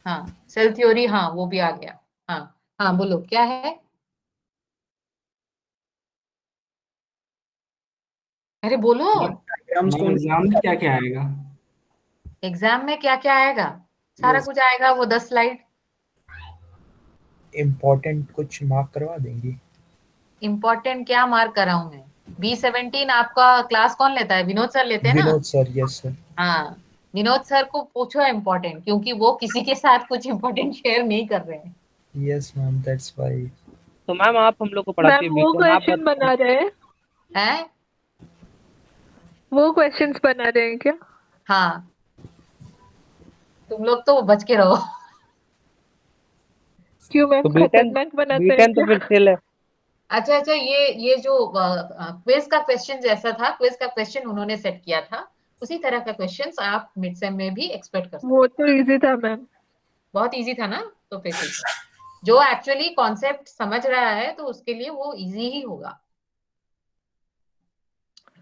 हाँ, सेल थ्योरी, हाँ वो भी आ गया। हाँ हाँ, बोलो क्या है? अरे बोलो। डायग्राम्स कौन से? एग्जाम में क्या क्या आएगा? एग्जाम में क्या क्या आएगा? सारा Yes. कुछ आएगा, वो 10 स्लाइड। Important कुछ मार्क करवा देंगी? इंपॉर्टेंट क्या मार्क कराऊं मैं? B17 आपका क्लास कौन लेता है? विनोद सर लेते हैं ना? Vinod sir. Yes sir. हाँ, विनोद सर को पूछो इम्पोर्टेंट, क्योंकि वो किसी के साथ कुछ इम्पोर्टेंट शेयर नहीं कर रहे हैं। Yes ma'am. That's why. तो मैम आप हम लोग को पढ़ाती है, मैम वो बीकॉम आप क्वेश्चन बना रहे हैं? हैं? वो क्वेश्चंस बना रहे हैं क्या? हाँ, तुम लोग तो बच के रहो। क्यों मैम, तो बीटेन खतरनाक बनाते हैं बीटेन तो क्या? फिर सेल है। अच्छा, ये जो क्विज का क्वेश्चन जैसा था, क्विज का क्वेश्चन उन्होंने सेट किया था, उसी तरह का क्वेश्चंस आप मिड सेम में भी एक्सपेक्ट कर सकते वो तो इजी था मैम। हैं। बहुत इजी था ना? तो फिर ठीक है, जो एक्चुअली कॉन्सेप्ट समझ रहा है तो उसके लिए वो इजी ही होगा।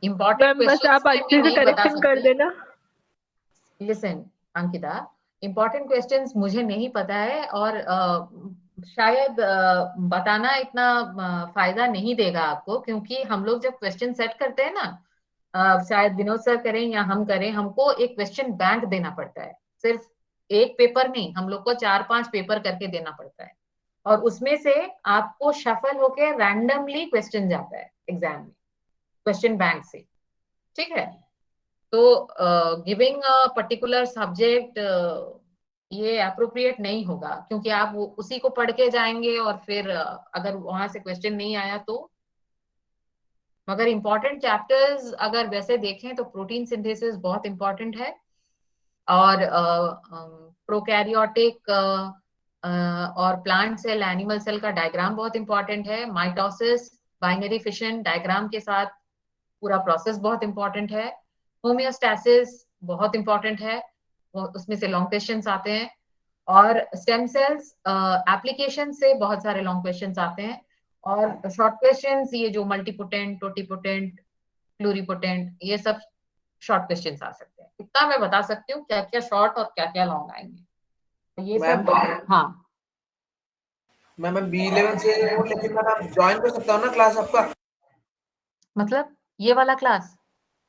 इंपॉर्टेंट मैम बस क्वेश्चंस आप में मैं अच्छे से नहीं बता करेक्शन कर सकती। देना। लिसन अंकिता, इंपॉर्टेंट क्वेश्चंस मुझे नहीं पता है और शायद बताना इतना फायदा नहीं देगा आपको, क्योंकि हम लोग जब क्वेश्चन सेट करते हैं ना, शायद विनोद सर करें या हम करें, हमको एक क्वेश्चन बैंक देना पड़ता है। सिर्फ एक पेपर नहीं, हम लोग को 4-5 पेपर करके देना पड़ता है। और उसमें से आपको शफल होके रैंडमली क्वेश्चन जाता है एग्जाम में, क्वेश्चन बैंक से, ठीक है। तो गिविंग अ पर्टिकुलर सब्जेक्ट ये अप्रोप्रिएट नहीं होगा, क्योंकि आप उसी को पढ़ के जाएंगे और फिर अगर वहां से क्वेश्चन नहीं आया तो। मगर इंपॉर्टेंट चैप्टर्स अगर वैसे देखें तो प्रोटीन सिंथेसिस बहुत इंपॉर्टेंट है, और प्रोकैरियोटिक और प्लांट सेल एनिमल सेल का डायग्राम बहुत इंपॉर्टेंट है। माइटोसिस बाइनरी फिशन डायग्राम के साथ पूरा प्रोसेस बहुत इंपॉर्टेंट है। होमियोस्टैसिस बहुत इंपॉर्टेंट है, उसमें से लॉन्ग क्वेश्चंस आते हैं। और स्टेम सेल्स एप्लीकेशन से बहुत सारे लॉन्ग क्वेश्चंस आते हैं, और शॉर्ट क्वेश्चंस ये जो मल्टीपोटेंट, टोटीपोटेंट, प्लूरीपोटेंट, ये सब शॉर्ट क्वेश्चंस आ सकते हैं। इतना मैं बता सकती हूँ क्या क्या शॉर्ट और क्या क्या लॉन्ग आएंगे, ये सब। हाँ मैं B11 से हूँ, लेकिन मैं ज्वाइन कर सकता हूँ ना क्लास आपका? मतलब ये वाला क्लास?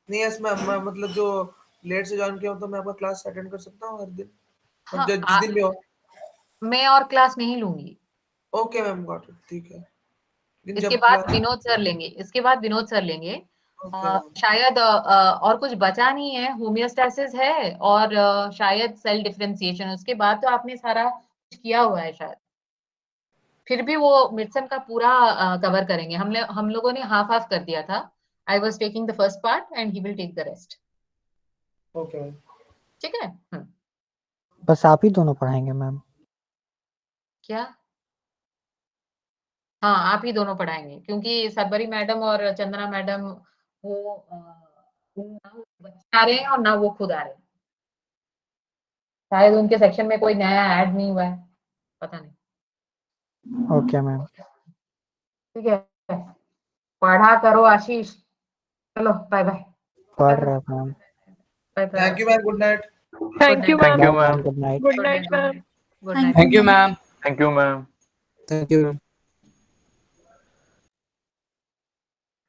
नहीं यस मैम, मैं मतलब जो लेट से ज्वाइन किया हूँ तो मैं आपका क्लास अटेंड कर सकता हूँ हर दिन, हाँ, जिस दिन भी हो। मैं और क्लास नहीं लूंगी। ओके मैम, गॉट इट, ठीक है। इसके बाद विनोद सर लेंगे, इसके बाद विनोद सर लेंगे। शायद और कुछ बचा नहीं है, होमियोस्टैसिस है और शायद सेल डिफरेंशिएशन, उसके बाद तो आपने सारा कुछ किया हुआ है शायद। फिर भी वो मेडिसिन का पूरा कवर करेंगे। हम लोगों ने हाफ हाफ कर दिया था। I was taking the first part and he will take the rest. Okay, ठीक है। बस आप ही दोनों पढ़ाएंगे मैम? क्या? हाँ, आप ही दोनों पढ़ाएंगे, क्योंकि सरबरी मैडम और चंदना मैडम वो ना वो बच्चे आ रहे हैं और ना वो खुद आ रहे हैं। शायद उनके सेक्शन में कोई नया ऐड नहीं हुआ है, पता नहीं। Okay ma'am. ठीक है, पढ़ा करो आशीष। चलो बाय बाय। पढ़ रहे ma'am. Bye bye. Thank you ma'am, good night. Thank you ma'am. Good night. Good night ma'am. Good night. Thank you ma'am. Thank you ma'am. Thank you ma'am.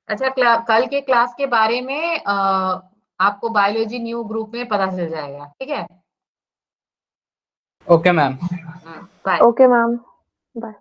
अच्छा, कल के क्लास के बारे में आपको बायोलॉजी न्यू ग्रुप में पता चल जाएगा, ठीक है। Okay ma'am. Bye. Okay ma'am, bye.